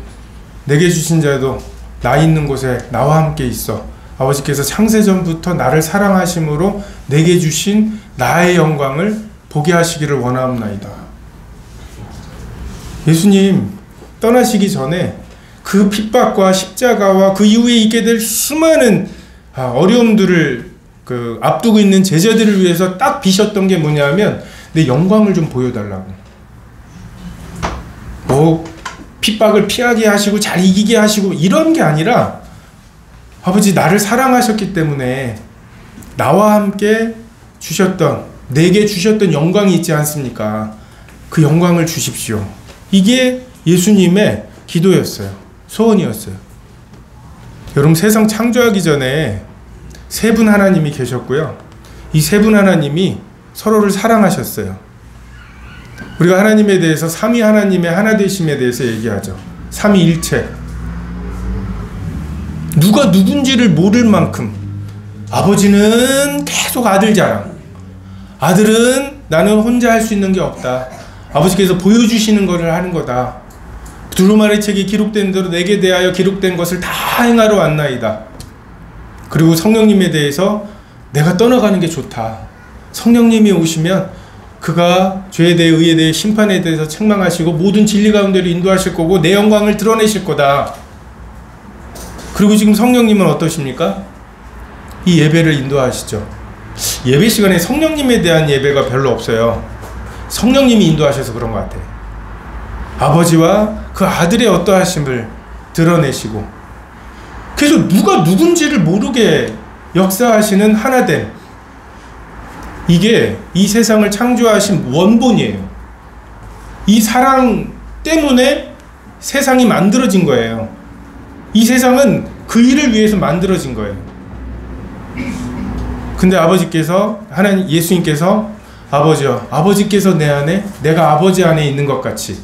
내게 주신 자도 나 있는 곳에 나와 함께 있어. 아버지께서 창세전부터 나를 사랑하심으로 내게 주신 나의 영광을 보게 하시기를 원하옵나이다. 예수님 떠나시기 전에 그 핍박과 십자가와 그 이후에 있게 될 수많은 어려움들을 앞두고 있는 제자들을 위해서 딱 비셨던 게 뭐냐면, 내 영광을 좀 보여달라고. 핍박을 피하게 하시고 잘 이기게 하시고 이런 게 아니라, 아버지 나를 사랑하셨기 때문에 나와 함께 내게 주셨던 영광이 있지 않습니까? 그 영광을 주십시오. 이게 예수님의 기도였어요. 소원이었어요. 여러분, 세상 창조하기 전에 세 분 하나님이 계셨고요. 이 세 분 하나님이 서로를 사랑하셨어요. 우리가 하나님에 대해서 삼위 하나님의 하나 되심에 대해서 얘기하죠. 삼위일체. 누가 누군지를 모를 만큼 아버지는 계속 아들 자랑, 아들은 나는 혼자 할 수 있는 게 없다, 아버지께서 보여주시는 것을 하는 거다. 두루마리 책에 기록된 대로 내게 대하여 기록된 것을 다 행하러 왔나이다. 그리고 성령님에 대해서 내가 떠나가는 게 좋다. 성령님이 오시면 그가 죄에 대해 의에 대해 심판에 대해서 책망하시고 모든 진리 가운데로 인도하실 거고 내 영광을 드러내실 거다. 그리고 지금 성령님은 어떠십니까? 이 예배를 인도하시죠. 예배 시간에 성령님에 대한 예배가 별로 없어요. 성령님이 인도하셔서 그런 것 같아요. 아버지와 그 아들의 어떠하심을 드러내시고, 그래서 누가 누군지를 모르게 역사하시는 하나됨, 이게 이 세상을 창조하신 원본이에요. 이 사랑 때문에 세상이 만들어진 거예요. 이 세상은 그 일을 위해서 만들어진 거예요. 근데 아버지께서, 하나님 예수님께서 아버지여, 아버지께서 내 안에, 내가 아버지 안에 있는 것 같이,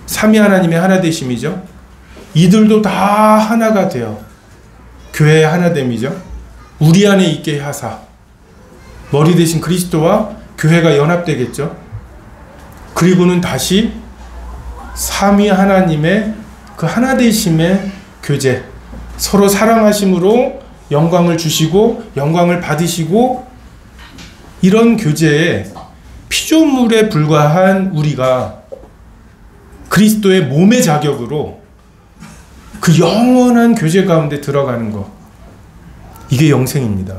삼위 하나님의 하나 되심이죠. 이들도 다 하나가 되어 교회의 하나됨이죠. 우리 안에 있게 하사, 머리 대신 그리스도와 교회가 연합되겠죠. 그리고는 다시 삼위 하나님의 그 하나 되심의 교제, 서로 사랑하심으로 영광을 주시고 영광을 받으시고, 이런 교제에 피조물에 불과한 우리가 그리스도의 몸의 자격으로 그 영원한 교제 가운데 들어가는 것, 이게 영생입니다.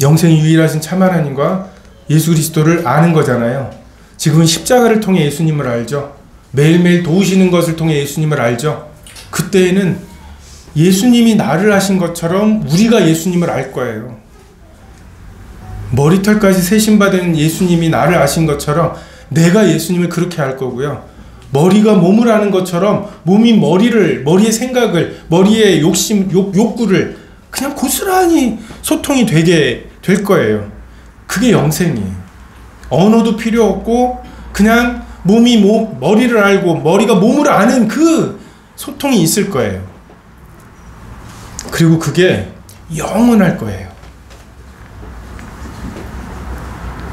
영생이 유일하신 참 하나님과 예수 그리스도를 아는 거잖아요. 지금은 십자가를 통해 예수님을 알죠. 매일매일 도우시는 것을 통해 예수님을 알죠. 그때에는 예수님이 나를 아신 것처럼 우리가 예수님을 알 거예요. 머리털까지 세심받은 예수님이 나를 아신 것처럼 내가 예수님을 그렇게 알 거고요. 머리가 몸을 아는 것처럼 몸이 머리의 생각을, 머리의 욕구를 그냥 고스란히 소통이 되게 될 거예요. 그게 영생이에요. 언어도 필요 없고 그냥 몸이 머리를 알고 머리가 몸을 아는 그 소통이 있을 거예요. 그리고 그게 영원할 거예요.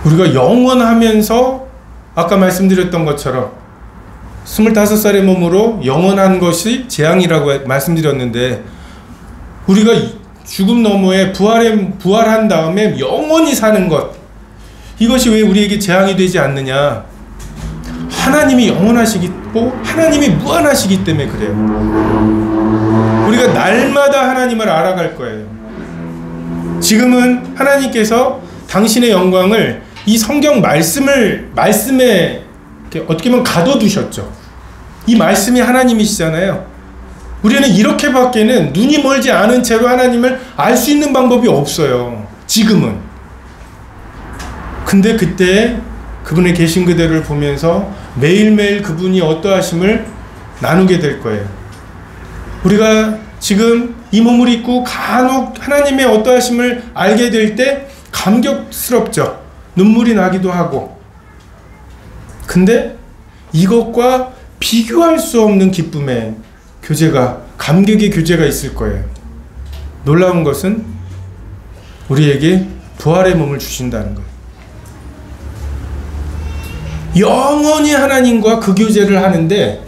우리가 영원하면서 아까 말씀드렸던 것처럼 25살의 몸으로 영원한 것이 재앙이라고 말씀드렸는데, 우리가 죽음 너머에 부활한 다음에 영원히 사는 것, 이것이 왜 우리에게 재앙이 되지 않느냐? 하나님이 영원하시고 하나님이 무한하시기 때문에 그래요. 우리가 날마다 하나님을 알아갈 거예요. 지금은 하나님께서 당신의 영광을 이 성경 말씀에 어떻게 보면 가둬두셨죠. 이 말씀이 하나님이시잖아요. 우리는 이렇게밖에는 눈이 멀지 않은 채로 하나님을 알 수 있는 방법이 없어요. 지금은. 근데 그때 그분의 계신 그대로를 보면서 매일매일 그분이 어떠하심을 나누게 될 거예요. 우리가 지금 이 몸을 입고 간혹 하나님의 어떠하심을 알게 될 때 감격스럽죠. 눈물이 나기도 하고. 근데 이것과 비교할 수 없는 기쁨의 교제가, 감격의 교제가 있을 거예요. 놀라운 것은 우리에게 부활의 몸을 주신다는 거예요. 영원히 하나님과 그 교제를 하는데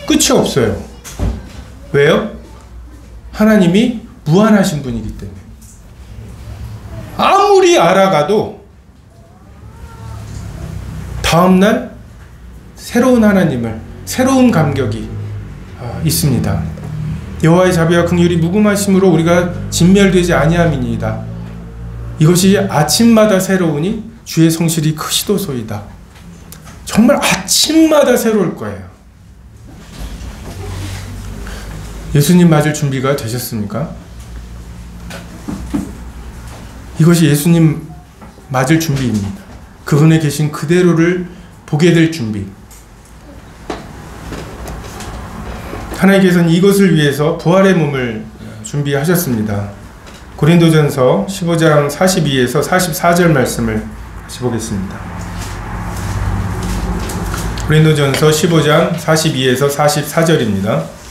끝이 없어요. 왜요? 하나님이 무한하신 분이기 때문에. 아무리 알아가도 다음날 새로운 하나님을, 새로운 감격이 있습니다. 여호와의 자비와 긍휼이 무궁하심으로 우리가 진멸되지 아니함이니이다. 이것이 아침마다 새로우니 주의 성실이 크시도소이다. 정말 아침마다 새로울 거예요. 예수님 맞을 준비가 되셨습니까? 이것이 예수님 맞을 준비입니다. 그분에 계신 그대로를 보게 될 준비. 하나님께서는 이것을 위해서 부활의 몸을 준비하셨습니다. 고린도전서 15장 42에서 44절 말씀을 같이 보겠습니다. 고린도전서 15장 42에서 44절입니다.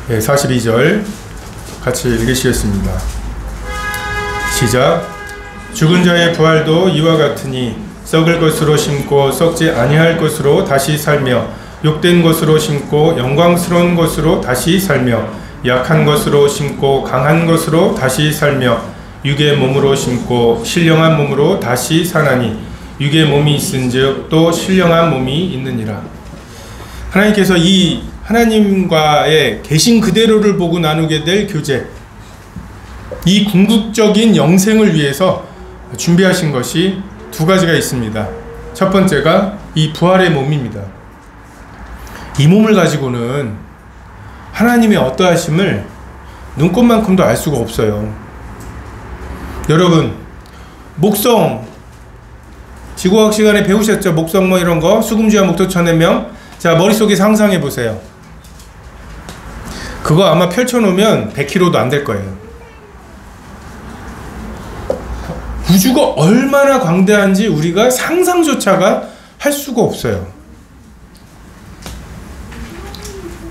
네, 42절 같이 읽으시겠습니다. 시작. 죽은 자의 부활도 이와 같으니 썩을 것으로 심고 썩지 아니할 것으로 다시 살며, 욕된 것으로 심고 영광스러운 것으로 다시 살며, 약한 것으로 심고 강한 것으로 다시 살며, 육의 몸으로 심고 신령한 몸으로 다시 사나니, 육의 몸이 있은즉 또 신령한 몸이 있느니라. 하나님께서 이 하나님과의 계신 그대로를 보고 나누게 될 교제, 이 궁극적인 영생을 위해서 준비하신 것이 두 가지가 있습니다. 첫 번째가 이 부활의 몸입니다. 이 몸을 가지고는 하나님의 어떠하심을 눈꽃만큼도 알 수가 없어요. 여러분, 목성, 지구과학 시간에 배우셨죠? 목성 뭐 이런 거, 수금주와 목토 천해명. 자, 머릿속에 상상해 보세요. 그거 아마 펼쳐놓으면 100kg도 안 될 거예요. 우주가 얼마나 광대한지 우리가 상상조차가 할 수가 없어요.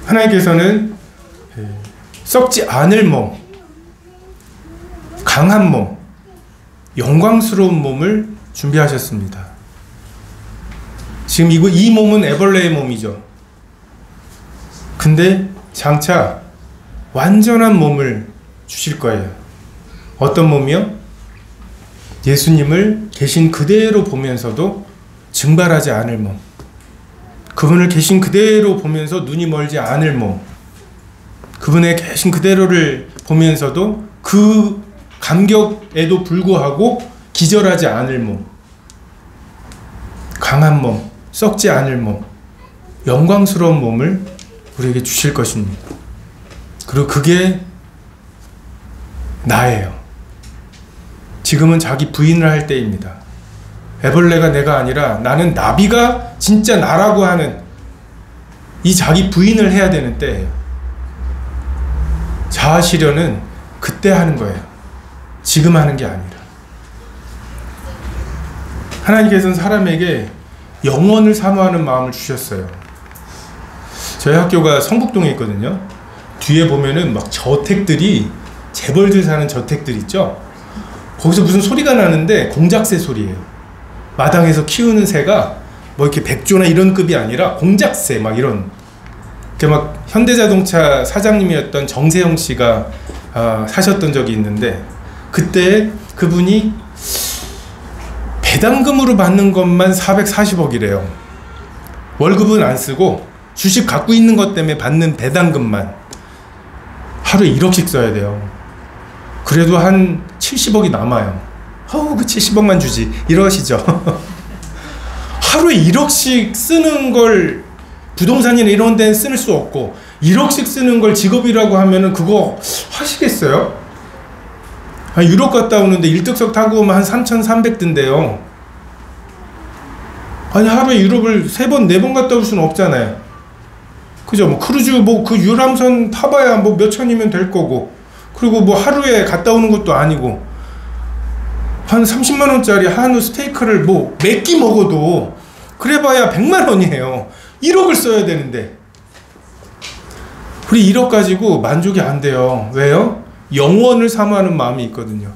하나님께서는 썩지 않을 몸, 강한 몸, 영광스러운 몸을 준비하셨습니다. 지금 이 몸은 애벌레의 몸이죠. 근데 장차 완전한 몸을 주실 거예요. 어떤 몸이요? 예수님을 계신 그대로 보면서도 증발하지 않을 몸, 그분을 계신 그대로 보면서 눈이 멀지 않을 몸, 그분의 계신 그대로를 보면서도 그 감격에도 불구하고 기절하지 않을 몸, 강한 몸, 썩지 않을 몸, 영광스러운 몸을 우리에게 주실 것입니다. 그리고 그게 나예요. 지금은 자기 부인을 할 때입니다. 애벌레가 내가 아니라 나는 나비가 진짜 나라고 하는 이 자기 부인을 해야 되는 때예요. 자아실현은 그때 하는 거예요. 지금 하는 게 아니라. 하나님께서는 사람에게 영원을 사모하는 마음을 주셨어요. 저희 학교가 성북동에 있거든요. 뒤에 보면은 막 저택들이, 재벌들 사는 저택들 있죠. 거기서 무슨 소리가 나는데 공작새 소리예요. 마당에서 키우는 새가 뭐 이렇게 백조나 이런 급이 아니라 공작새 막 이런. 이렇게 막 현대자동차 사장님이었던 정세영 씨가 사셨던 적이 있는데, 그때 그분이 배당금으로 받는 것만 440억이래요. 월급은 안 쓰고 주식 갖고 있는 것 때문에 받는 배당금만 하루에 1억씩 써야 돼요. 그래도 한 70억이 남아요. 그 70억만 주지 이러시죠. 하루에 1억씩 쓰는 걸 부동산이나 이런 데는 쓸 수 없고 1억씩 쓰는 걸 직업이라고 하면은 그거 하시겠어요? 유럽 갔다 오는데 일득석 타고 오면 한 3,300 든대요. 아니 하루에 유럽을 3번, 4번 갔다 올 수는 없잖아요. 그죠? 뭐 크루즈 뭐 그 유람선 타봐야 뭐 몇천이면 될 거고, 그리고 뭐 하루에 갔다 오는 것도 아니고, 한 30만 원짜리 한우 스테이크를 뭐 몇 끼 먹어도 그래봐야 100만 원이에요. 1억을 써야 되는데 우리 1억 가지고 만족이 안 돼요. 왜요? 영원을 사모하는 마음이 있거든요.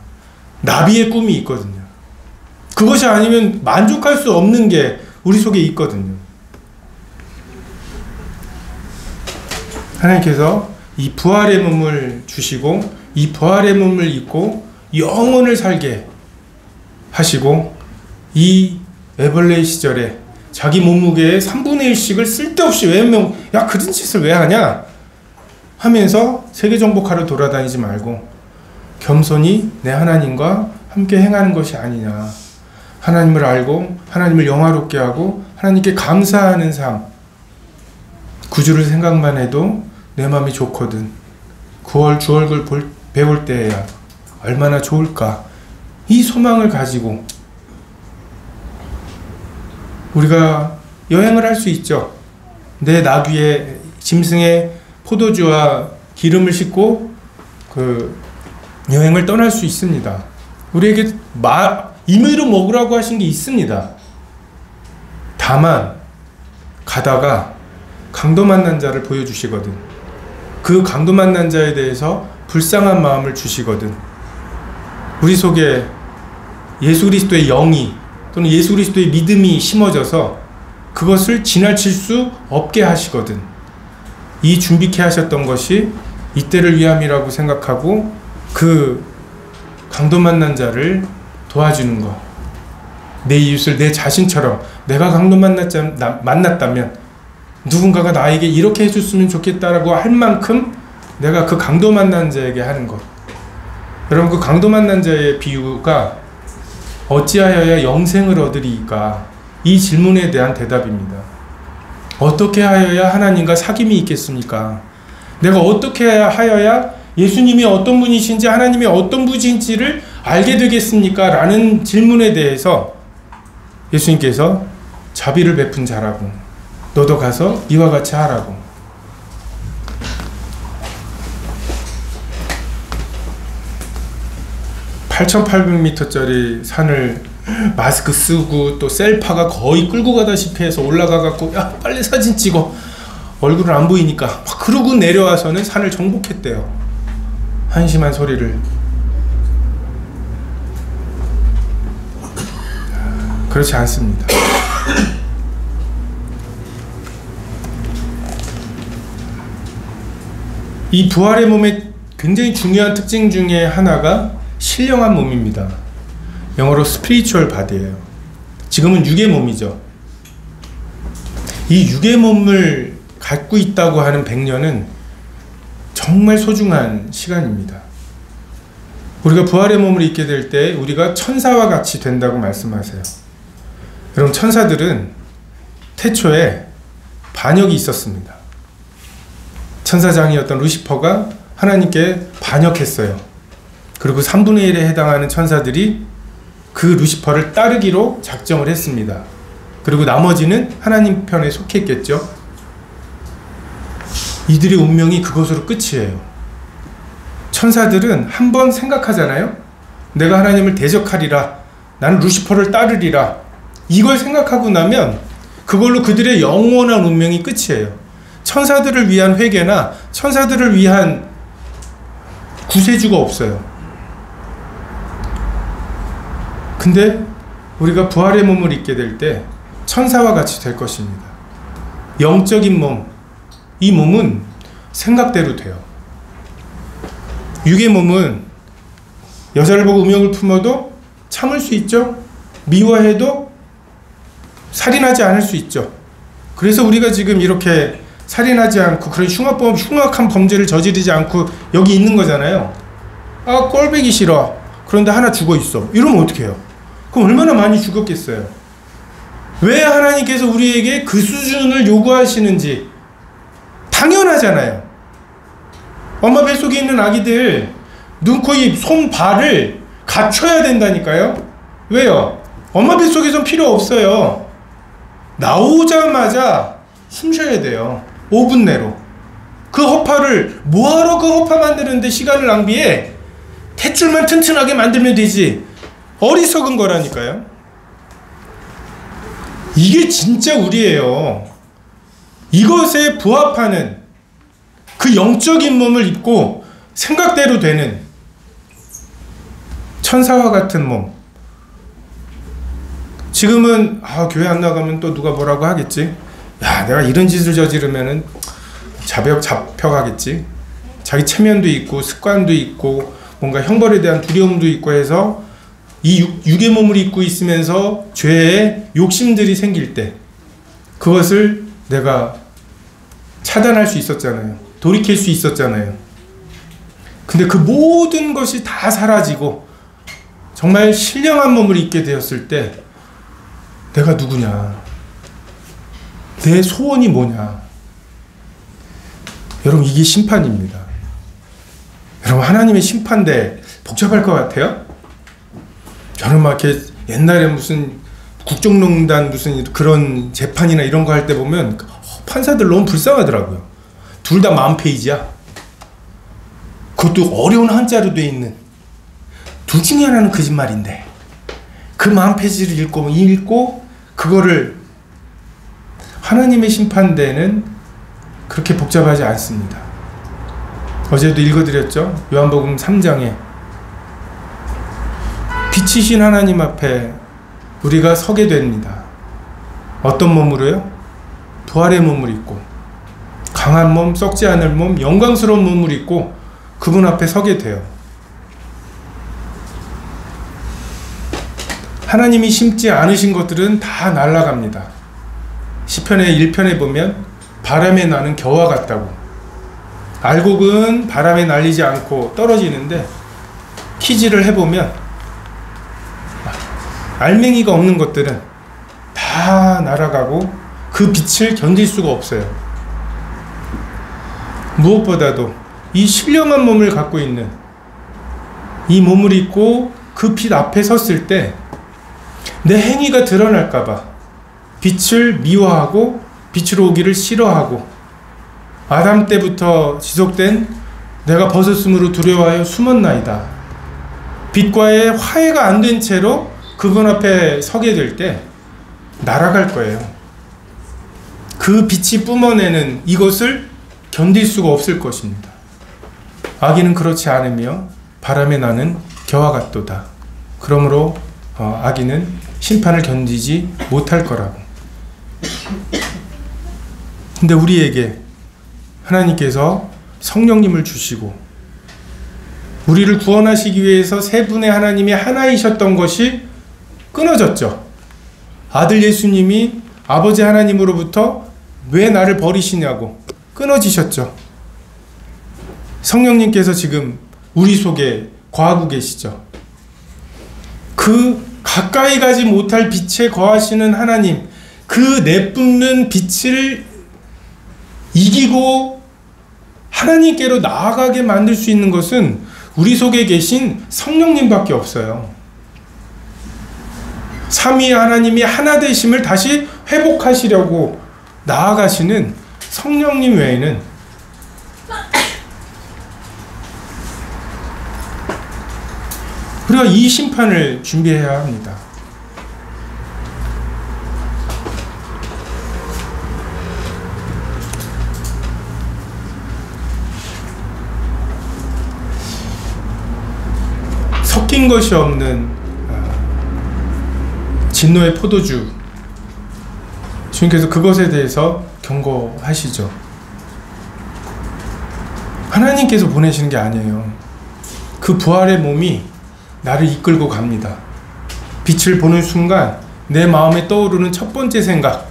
나비의 꿈이 있거든요. 그것이 아니면 만족할 수 없는 게 우리 속에 있거든요. 하나님께서 이 부활의 몸을 주시고 이 부활의 몸을 입고 영원을 살게 하시고, 이 애벌레 시절에 자기 몸무게의 3분의 1씩을 쓸데없이 외우면 야 그런 짓을 왜 하냐 하면서 세계 정복하러 돌아다니지 말고 겸손히 내 하나님과 함께 행하는 것이 아니냐. 하나님을 알고 하나님을 영화롭게 하고 하나님께 감사하는 삶, 구주를 생각만 해도 내 마음이 좋거든. 9월 주 얼굴 배울 때야 얼마나 좋을까. 이 소망을 가지고 우리가 여행을 할 수 있죠. 내 나귀에 짐승의 포도주와 기름을 싣고 그 여행을 떠날 수 있습니다. 우리에게 임의로 먹으라고 하신 게 있습니다. 다만 가다가 강도 만난 자를 보여주시거든. 그 강도 만난 자에 대해서 불쌍한 마음을 주시거든. 우리 속에 예수 그리스도의 영이 또는 예수 그리스도의 믿음이 심어져서 그것을 지나칠 수 없게 하시거든. 이 준비케 하셨던 것이 이때를 위함이라고 생각하고 그 강도 만난 자를 도와주는 것, 내 이웃을 내 자신처럼 내가 강도 만났다면 누군가가 나에게 이렇게 해줬으면 좋겠다라고 할 만큼 내가 그 강도 만난 자에게 하는 것. 여러분, 그 강도 만난 자의 비유가 어찌하여야 영생을 얻으리이까, 이 질문에 대한 대답입니다. 어떻게 하여야 하나님과 사귐이 있겠습니까? 내가 어떻게 하여야 예수님이 어떤 분이신지 하나님이 어떤 분이신지를 알게 되겠습니까? 라는 질문에 대해서 예수님께서 자비를 베푼 자라고, 너도 가서 이와 같이 하라고. 8,800m짜리 산을 마스크 쓰고 또 셀파가 거의 끌고 가다시피 해서 올라가갖고 야 빨리 사진 찍어, 얼굴은 안 보이니까 막 그러고 내려와서는 산을 정복했대요. 한심한 소리를. 그렇지 않습니다. 이 부활의 몸의 굉장히 중요한 특징 중에 하나가 신령한 몸입니다. 영어로 spiritual body예요. 지금은 육의 몸이죠. 이 육의 몸을 갖고 있다고 하는 100년은 정말 소중한 시간입니다. 우리가 부활의 몸을 입게 될 때 우리가 천사와 같이 된다고 말씀하세요. 여러분, 천사들은 태초에 반역이 있었습니다. 천사장이었던 루시퍼가 하나님께 반역했어요. 그리고 3분의 1에 해당하는 천사들이 그 루시퍼를 따르기로 작정을 했습니다. 그리고 나머지는 하나님 편에 속했겠죠. 이들의 운명이 그것으로 끝이에요. 천사들은 한번 생각하잖아요. 내가 하나님을 대적하리라, 나는 루시퍼를 따르리라, 이걸 생각하고 나면 그걸로 그들의 영원한 운명이 끝이에요. 천사들을 위한 회개나 천사들을 위한 구세주가 없어요. 근데 우리가 부활의 몸을 입게 될 때 천사와 같이 될 것입니다. 영적인 몸, 이 몸은 생각대로 돼요. 육의 몸은 여자를 보고 음욕을 품어도 참을 수 있죠. 미워해도 살인하지 않을 수 있죠. 그래서 우리가 지금 이렇게 살인하지 않고 그런 흉악한 범죄를 저지르지 않고 여기 있는 거잖아요. 아, 꼴보기 싫어. 그런데 하나 죽어 있어. 이러면 어떻게 해요? 그럼 얼마나 많이 죽었겠어요. 왜 하나님께서 우리에게 그 수준을 요구하시는지 당연하잖아요. 엄마 뱃속에 있는 아기들 눈, 코, 입, 손, 발을 갖춰야 된다니까요. 왜요? 엄마 뱃속에선 필요 없어요. 나오자마자 숨 쉬어야 돼요. 5분 내로. 그 허파를 뭐하러 그 허파 만드는데 시간을 낭비해? 탯줄만 튼튼하게 만들면 되지. 어리석은 거라니까요. 이게 진짜 우리예요. 이것에 부합하는 그 영적인 몸을 입고 생각대로 되는 천사와 같은 몸. 지금은 교회 안 나가면 또 누가 뭐라고 하겠지. 야, 내가 이런 짓을 저지르면은 잡혀가겠지. 자기 체면도 있고 습관도 있고 뭔가 형벌에 대한 두려움도 있고 해서 이 육의 몸을 입고 있으면서 죄의 욕심들이 생길 때 그것을 내가 차단할 수 있었잖아요. 돌이킬 수 있었잖아요. 근데 그 모든 것이 다 사라지고 정말 신령한 몸을 입게 되었을 때 내가 누구냐? 내 소원이 뭐냐? 여러분, 이게 심판입니다. 여러분, 하나님의 심판대 복잡할 것 같아요? 저는 막 이렇게 옛날에 무슨 국정농단 무슨 그런 재판이나 이런 거 할 때 보면 판사들 너무 불쌍하더라고요. 둘 다 만페이지야. 그것도 어려운 한자로 돼 있는. 둘 중에 하나는 거짓말인데 그 만페이지를 읽고 그거를 하나님의 심판대는 그렇게 복잡하지 않습니다. 어제도 읽어드렸죠. 요한복음 3장에 빛이신 하나님 앞에 우리가 서게 됩니다. 어떤 몸으로요? 부활의 몸을 입고 강한 몸, 썩지 않을 몸, 영광스러운 몸을 입고 그분 앞에 서게 돼요. 하나님이 심지 않으신 것들은 다 날아갑니다. 시편의 1편에 보면 바람에 나는 겨와 같다고. 알곡은 바람에 날리지 않고 떨어지는데 키질을 해보면 알맹이가 없는 것들은 다 날아가고 그 빛을 견딜 수가 없어요. 무엇보다도 이 신령한 몸을 갖고 있는 이 몸을 입고 그 빛 앞에 섰을 때 내 행위가 드러날까봐 빛을 미워하고 빛으로 오기를 싫어하고 아담 때부터 지속된 내가 벗었으므로 두려워하여 숨었나이다. 빛과의 화해가 안 된 채로 그분 앞에 서게 될 때 날아갈 거예요. 그 빛이 뿜어내는 이것을 견딜 수가 없을 것입니다. 악인은 그렇지 않으며 바람에 나는 겨와 같도다. 그러므로 악인은 심판을 견디지 못할 거라고. 근데 우리에게 하나님께서 성령님을 주시고 우리를 구원하시기 위해서 세 분의 하나님이 하나이셨던 것이 끊어졌죠. 아들 예수님이 아버지 하나님으로부터 왜 나를 버리시냐고 끊어지셨죠. 성령님께서 지금 우리 속에 거하고 계시죠. 그 가까이 가지 못할 빛에 거하시는 하나님, 그 내뿜는 빛을 이기고 하나님께로 나아가게 만들 수 있는 것은 우리 속에 계신 성령님밖에 없어요. 삼위 하나님이 하나 되심을 다시 회복하시려고 나아가시는 성령님 외에는 우리가 이 심판을 준비해야 합니다. 섞인 것이 없는 진노의 포도주, 주님께서 그것에 대해서 경고하시죠. 하나님께서 보내시는 게 아니에요. 그 부활의 몸이 나를 이끌고 갑니다. 빛을 보는 순간 내 마음에 떠오르는 첫 번째 생각,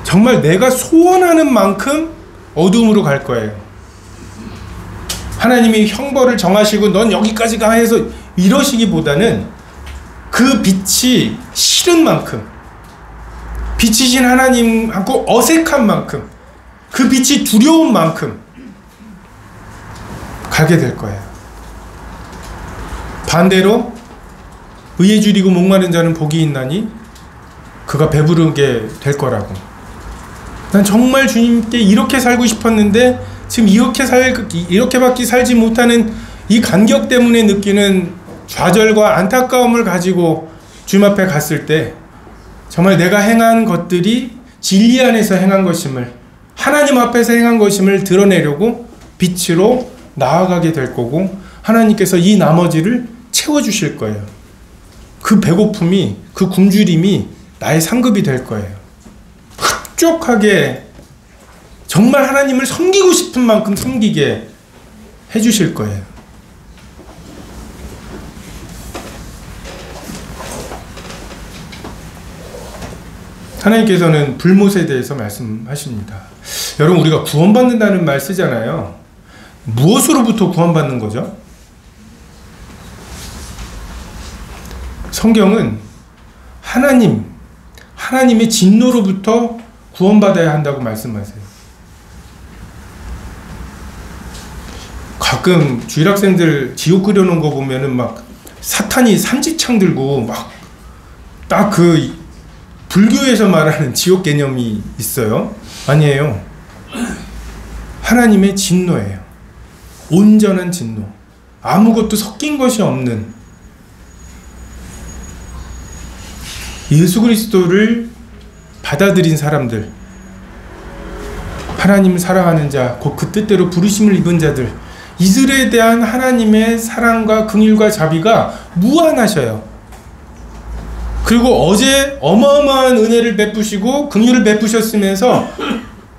정말 내가 소원하는 만큼 어둠으로 갈 거예요. 하나님이 형벌을 정하시고 넌 여기까지 가 해서 이러시기보다는 그 빛이 싫은 만큼, 빛이신 하나님하고 어색한 만큼, 그 빛이 두려운 만큼 가게 될 거예요. 반대로 의에 줄이고 목마른 자는 복이 있나니 그가 배부르게 될 거라고. 난 정말 주님께 이렇게 살고 싶었는데 지금 이렇게밖에 살지 못하는 이 간격 때문에 느끼는 좌절과 안타까움을 가지고 주님 앞에 갔을 때 정말 내가 행한 것들이 진리 안에서 행한 것임을, 하나님 앞에서 행한 것임을 드러내려고 빛으로 나아가게 될 거고, 하나님께서 이 나머지를 채워주실 거예요. 그 배고픔이, 그 굶주림이 나의 상급이 될 거예요. 흡족하게 정말 하나님을 섬기고 싶은 만큼 섬기게 해주실 거예요. 하나님께서는 불못에 대해서 말씀하십니다. 여러분, 우리가 구원받는다는 말 쓰잖아요. 무엇으로부터 구원받는 거죠? 성경은 하나님의 진노로부터 구원받아야 한다고 말씀하세요. 가끔 주일학생들 지옥 그려놓은 거 보면은 막 사탄이 삼지창 들고 막 딱 그 불교에서 말하는 지옥 개념이 있어요. 아니에요. 하나님의 진노예요. 온전한 진노. 아무것도 섞인 것이 없는 예수 그리스도를 받아들인 사람들, 하나님을 사랑하는 자, 곧 그 뜻대로 부르심을 입은 자들, 이들에 대한 하나님의 사랑과 긍휼과 자비가 무한하셔요. 그리고 어제 어마어마한 은혜를 베푸시고 긍휼을 베푸셨으면서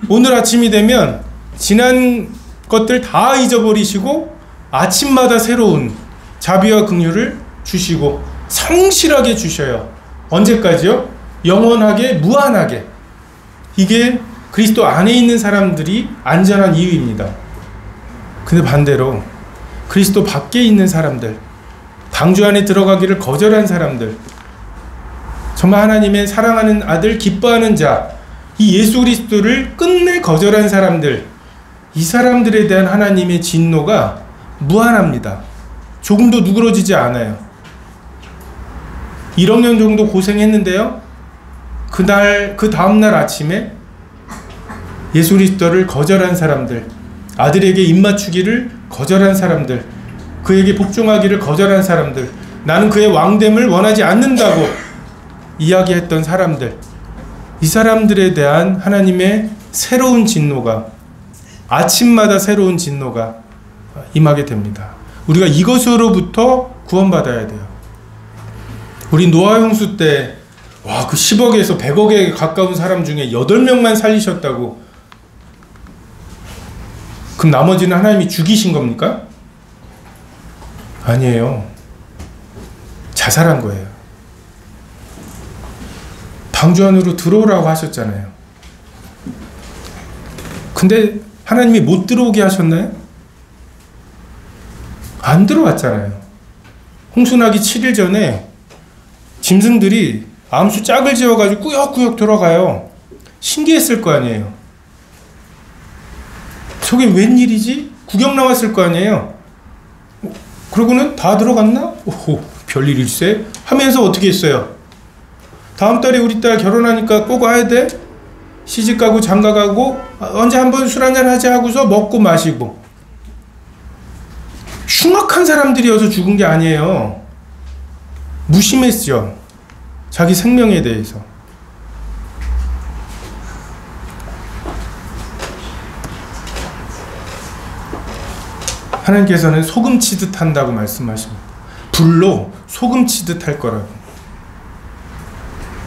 오늘 아침이 되면 지난 것들 다 잊어버리시고 아침마다 새로운 자비와 긍휼을 주시고 성실하게 주셔요. 언제까지요? 영원하게, 무한하게. 이게 그리스도 안에 있는 사람들이 안전한 이유입니다. 근데 반대로 그리스도 밖에 있는 사람들, 방주 안에 들어가기를 거절한 사람들, 정말 하나님의 사랑하는 아들, 기뻐하는 자, 이 예수 그리스도를 끝내 거절한 사람들, 이 사람들에 대한 하나님의 진노가 무한합니다. 조금도 누그러지지 않아요. 1억 년 정도 고생했는데요, 그 다음날 아침에 예수 그리스도를 거절한 사람들, 아들에게 입맞추기를 거절한 사람들, 그에게 복종하기를 거절한 사람들, 나는 그의 왕됨을 원하지 않는다고 이야기했던 사람들, 이 사람들에 대한 하나님의 새로운 진노가, 아침마다 새로운 진노가 임하게 됩니다. 우리가 이것으로부터 구원받아야 돼요. 우리 노아 홍수 때 그 10억에서 100억에 가까운 사람 중에 8명만 살리셨다고, 그럼 나머지는 하나님이 죽이신 겁니까? 아니에요. 자살한 거예요. 방주 안으로 들어오라고 하셨잖아요. 근데 하나님이 못 들어오게 하셨나요? 안 들어왔잖아요. 홍수나기 7일 전에 짐승들이 암수 짝을 지어가지고 꾸역꾸역 들어가요. 신기했을 거 아니에요. 저게 웬일이지? 구경 나왔을 거 아니에요. 그러고는 다 들어갔나? 오호, 별일일세? 하면서 어떻게 했어요? 다음 달에 우리 딸 결혼하니까 꼭 와야 돼? 시집가고 장가가고 언제 한번 술 한잔 하자 하고서 먹고 마시고. 흉악한 사람들이어서 죽은 게 아니에요. 무심했죠. 자기 생명에 대해서. 하나님께서는 소금 치듯 한다고 말씀하십니다. 불로 소금 치듯 할 거라고.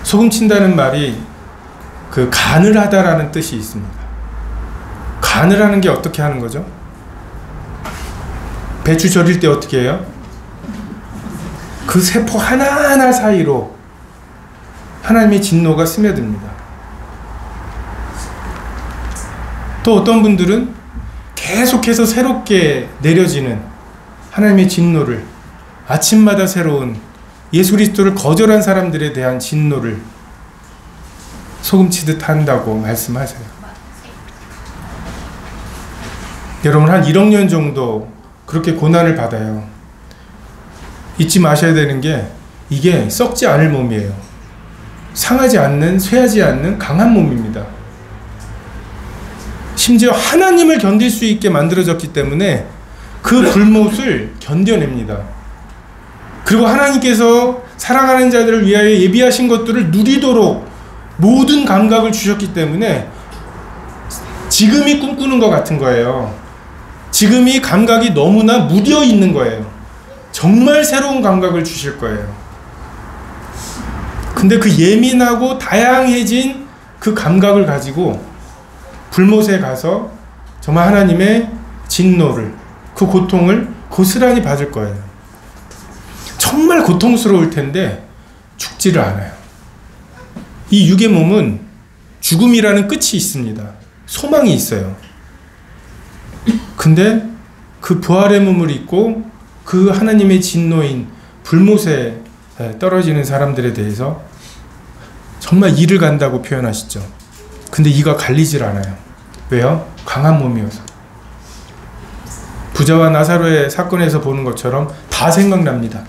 소금 친다는 말이 그 간을 하다라는 뜻이 있습니다. 간을 하는 게 어떻게 하는 거죠? 배추 절일 때 어떻게 해요? 그 세포 하나하나 사이로 하나님의 진노가 스며듭니다. 또 어떤 분들은 계속해서 새롭게 내려지는 하나님의 진노를, 아침마다 새로운 예수 그리스도를 거절한 사람들에 대한 진노를 소금치듯 한다고 말씀하세요. 여러분, 한 1억 년 정도 그렇게 고난을 받아요. 잊지 마셔야 되는 게, 이게 썩지 않을 몸이에요. 상하지 않는, 쇠하지 않는 강한 몸입니다. 심지어 하나님을 견딜 수 있게 만들어졌기 때문에 그 불못을 견뎌냅니다. 그리고 하나님께서 사랑하는 자들을 위하여 예비하신 것들을 누리도록 모든 감각을 주셨기 때문에 지금이 꿈꾸는 것 같은 거예요. 지금이 감각이 너무나 무뎌 있는 거예요. 정말 새로운 감각을 주실 거예요. 근데 그 예민하고 다양해진 그 감각을 가지고 불못에 가서 정말 하나님의 진노를, 그 고통을 고스란히 받을 거예요. 정말 고통스러울 텐데 죽지를 않아요. 이 육의 몸은 죽음이라는 끝이 있습니다. 소망이 있어요. 근데 그 부활의 몸을 입고 그 하나님의 진노인 불못에 떨어지는 사람들에 대해서 정말 이를 간다고 표현하시죠. 근데 이가 갈리질 않아요. 왜요? 강한 몸이어서. 부자와 나사로의 사건에서 보는 것처럼 다 생각납니다.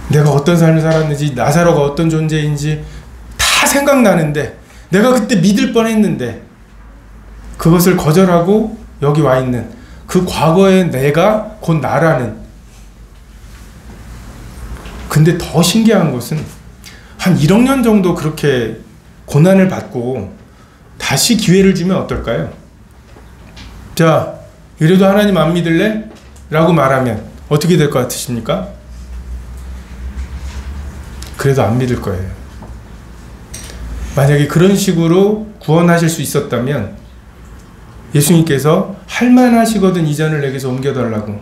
내가 어떤 삶을 살았는지, 나사로가 어떤 존재인지 다 생각나는데, 내가 그때 믿을 뻔했는데 그것을 거절하고 여기 와 있는 그 과거의 내가 곧 나라는. 근데 더 신기한 것은 한 1억 년 정도 그렇게 고난을 받고 다시 기회를 주면 어떨까요? 자, 이래도 하나님 안 믿을래? 라고 말하면 어떻게 될 것 같으십니까? 그래도 안 믿을 거예요. 만약에 그런 식으로 구원하실 수 있었다면 예수님께서 할만하시거든 이 잔을 내게서 옮겨달라고,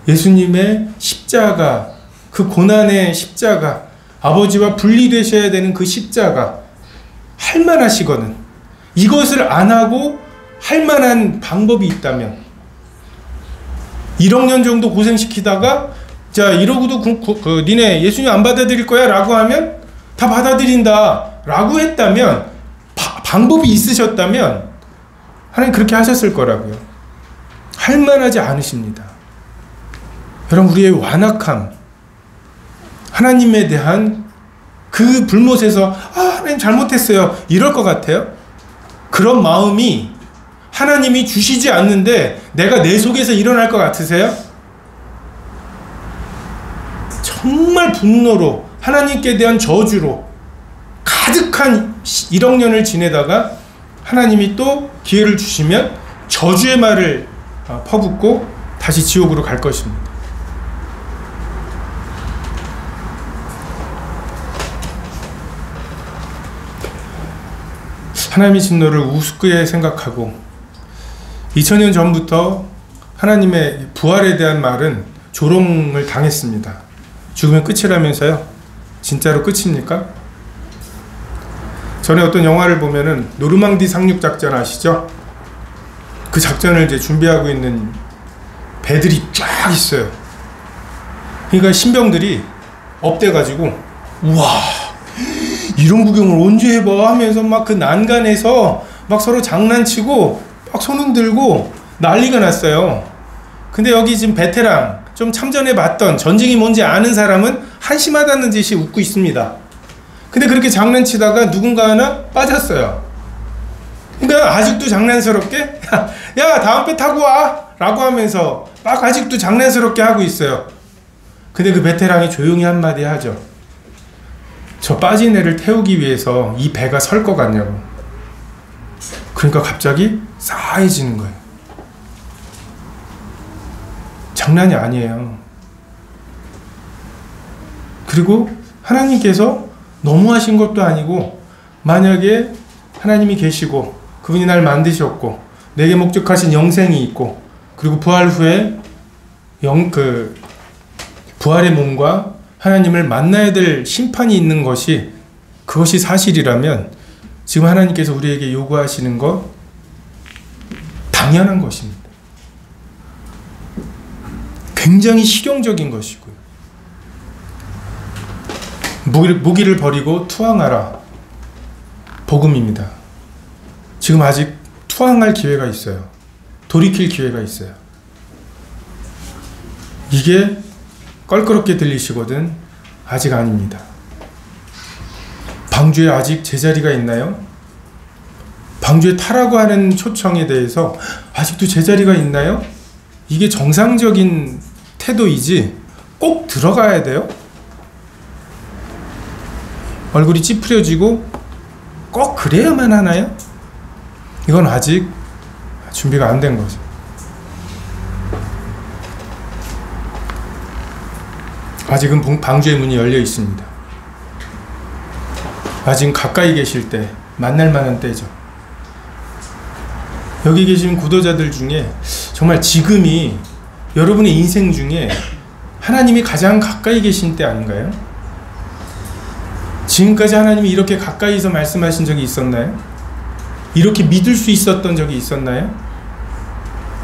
예수님의 십자가 그 고난의 십자가, 아버지와 분리되셔야 되는 그 십자가 할 만하시거든. 이것을 안 하고 할 만한 방법이 있다면 1억 년 정도 고생시키다가 자 이러고도 니네 예수님 안 받아들일 거야 라고 하면 다 받아들인다 라고 했다면 방법이 있으셨다면 하나님 그렇게 하셨을 거라고요. 할 만하지 않으십니다. 여러분, 우리의 완악함, 하나님에 대한 그 불못에서 하나님 잘못했어요 이럴 것 같아요? 그런 마음이 하나님이 주시지 않는데 내가 내 속에서 일어날 것 같으세요? 정말 분노로 하나님께 대한 저주로 가득한 1억 년을 지내다가 하나님이 또 기회를 주시면 저주의 말을 퍼붓고 다시 지옥으로 갈 것입니다. 하나님의 진노를 우습게 생각하고 2000년 전부터 하나님의 부활에 대한 말은 조롱을 당했습니다. 죽으면 끝이라면서요? 진짜로 끝입니까? 전에 어떤 영화를 보면은 노르망디 상륙 작전 아시죠? 그 작전을 이제 준비하고 있는 배들이 쫙 있어요. 그러니까 신병들이 업돼가지고 우와 이런 구경을 언제 해봐 하면서 막 그 난간에서 막 서로 장난치고 막 손 흔들고 난리가 났어요. 근데 여기 지금 베테랑 좀 참전해 봤던 전쟁이 뭔지 아는 사람은 한심하다는 듯이 웃고 있습니다. 근데 그렇게 장난치다가 누군가 하나 빠졌어요. 그러니까 아직도 장난스럽게 야 다음 배 타고 와 라고 하면서 막 아직도 장난스럽게 하고 있어요. 근데 그 베테랑이 조용히 한마디 하죠. 저 빠진 애를 태우기 위해서 이 배가 설 것 같냐고. 그러니까 갑자기 싸해지는 거예요. 장난이 아니에요. 그리고 하나님께서 너무하신 것도 아니고 만약에 하나님이 계시고 그분이 날 만드셨고 내게 목적하신 영생이 있고 그리고 부활 후에 부활의 몸과 하나님을 만나야 될 심판이 있는 것이 그것이 사실이라면 지금 하나님께서 우리에게 요구하시는 것 당연한 것입니다. 굉장히 실용적인 것이고요. 무기를 버리고 투항하라. 복음입니다. 지금 아직 투항할 기회가 있어요. 돌이킬 기회가 있어요. 이게 껄끄럽게 들리시거든 아직 아닙니다. 방주에 아직 제자리가 있나요? 방주에 타라고 하는 초청에 대해서 아직도 제자리가 있나요? 이게 정상적인 태도이지 꼭 들어가야 돼요? 얼굴이 찌푸려지고 꼭 그래야만 하나요? 이건 아직 준비가 안 된 거죠. 아직은 방주의 문이 열려 있습니다. 아직 가까이 계실 때 만날 만한 때죠. 여기 계신 구도자들 중에 정말 지금이 여러분의 인생 중에 하나님이 가장 가까이 계신 때 아닌가요? 지금까지 하나님이 이렇게 가까이서 말씀하신 적이 있었나요? 이렇게 믿을 수 있었던 적이 있었나요?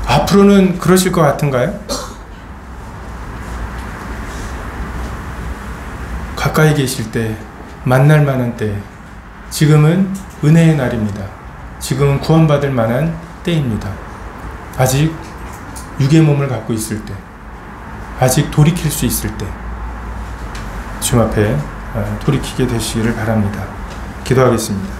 앞으로는 그러실 것 같은가요? 가까이 계실 때, 만날 만한 때, 지금은 은혜의 날입니다. 지금은 구원받을 만한 때입니다. 아직 육의 몸을 갖고 있을 때, 아직 돌이킬 수 있을 때, 주님 앞에 돌이키게 되시기를 바랍니다. 기도하겠습니다.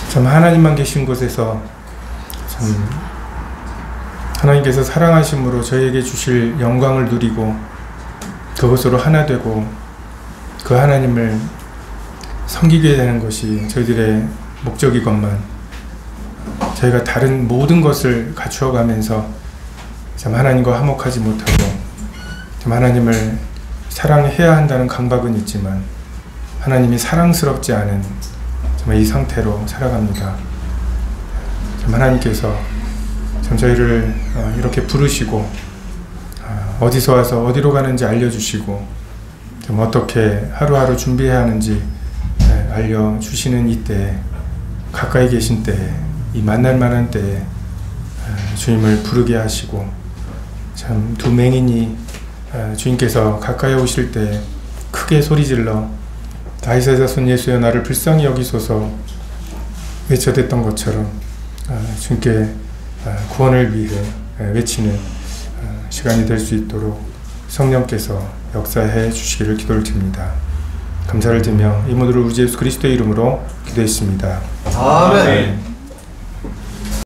참 하나님만 계신 곳에서 참 하나님께서 사랑하심으로 저희에게 주실 영광을 누리고 그것으로 하나 되고 그 하나님을 섬기게 되는 것이 저희들의 목적이건만 저희가 다른 모든 것을 갖추어가면서 참 하나님과 화목하지 못하고 참 하나님을 사랑해야 한다는 강박은 있지만 하나님이 사랑스럽지 않은 정말 이 상태로 살아갑니다. 하나님께서 참 저희를 이렇게 부르시고 어디서 와서 어디로 가는지 알려주시고 좀 어떻게 하루하루 준비해야 하는지 알려주시는 이때, 가까이 계신 때에, 이 만날 만한 때에 주님을 부르게 하시고, 참 두 맹인이 주님께서 가까이 오실 때 크게 소리질러 다윗의 자손 예수여 나를 불쌍히 여기소서 외쳐댔던 것처럼 주님께 구원을 위해 외치는 시간이 될 수 있도록 성령께서 역사해 주시기를 기도를 드립니다. 감사를 드리며 이 모두를 우리 주 예수 그리스도의 이름으로 기도했습니다. 아멘.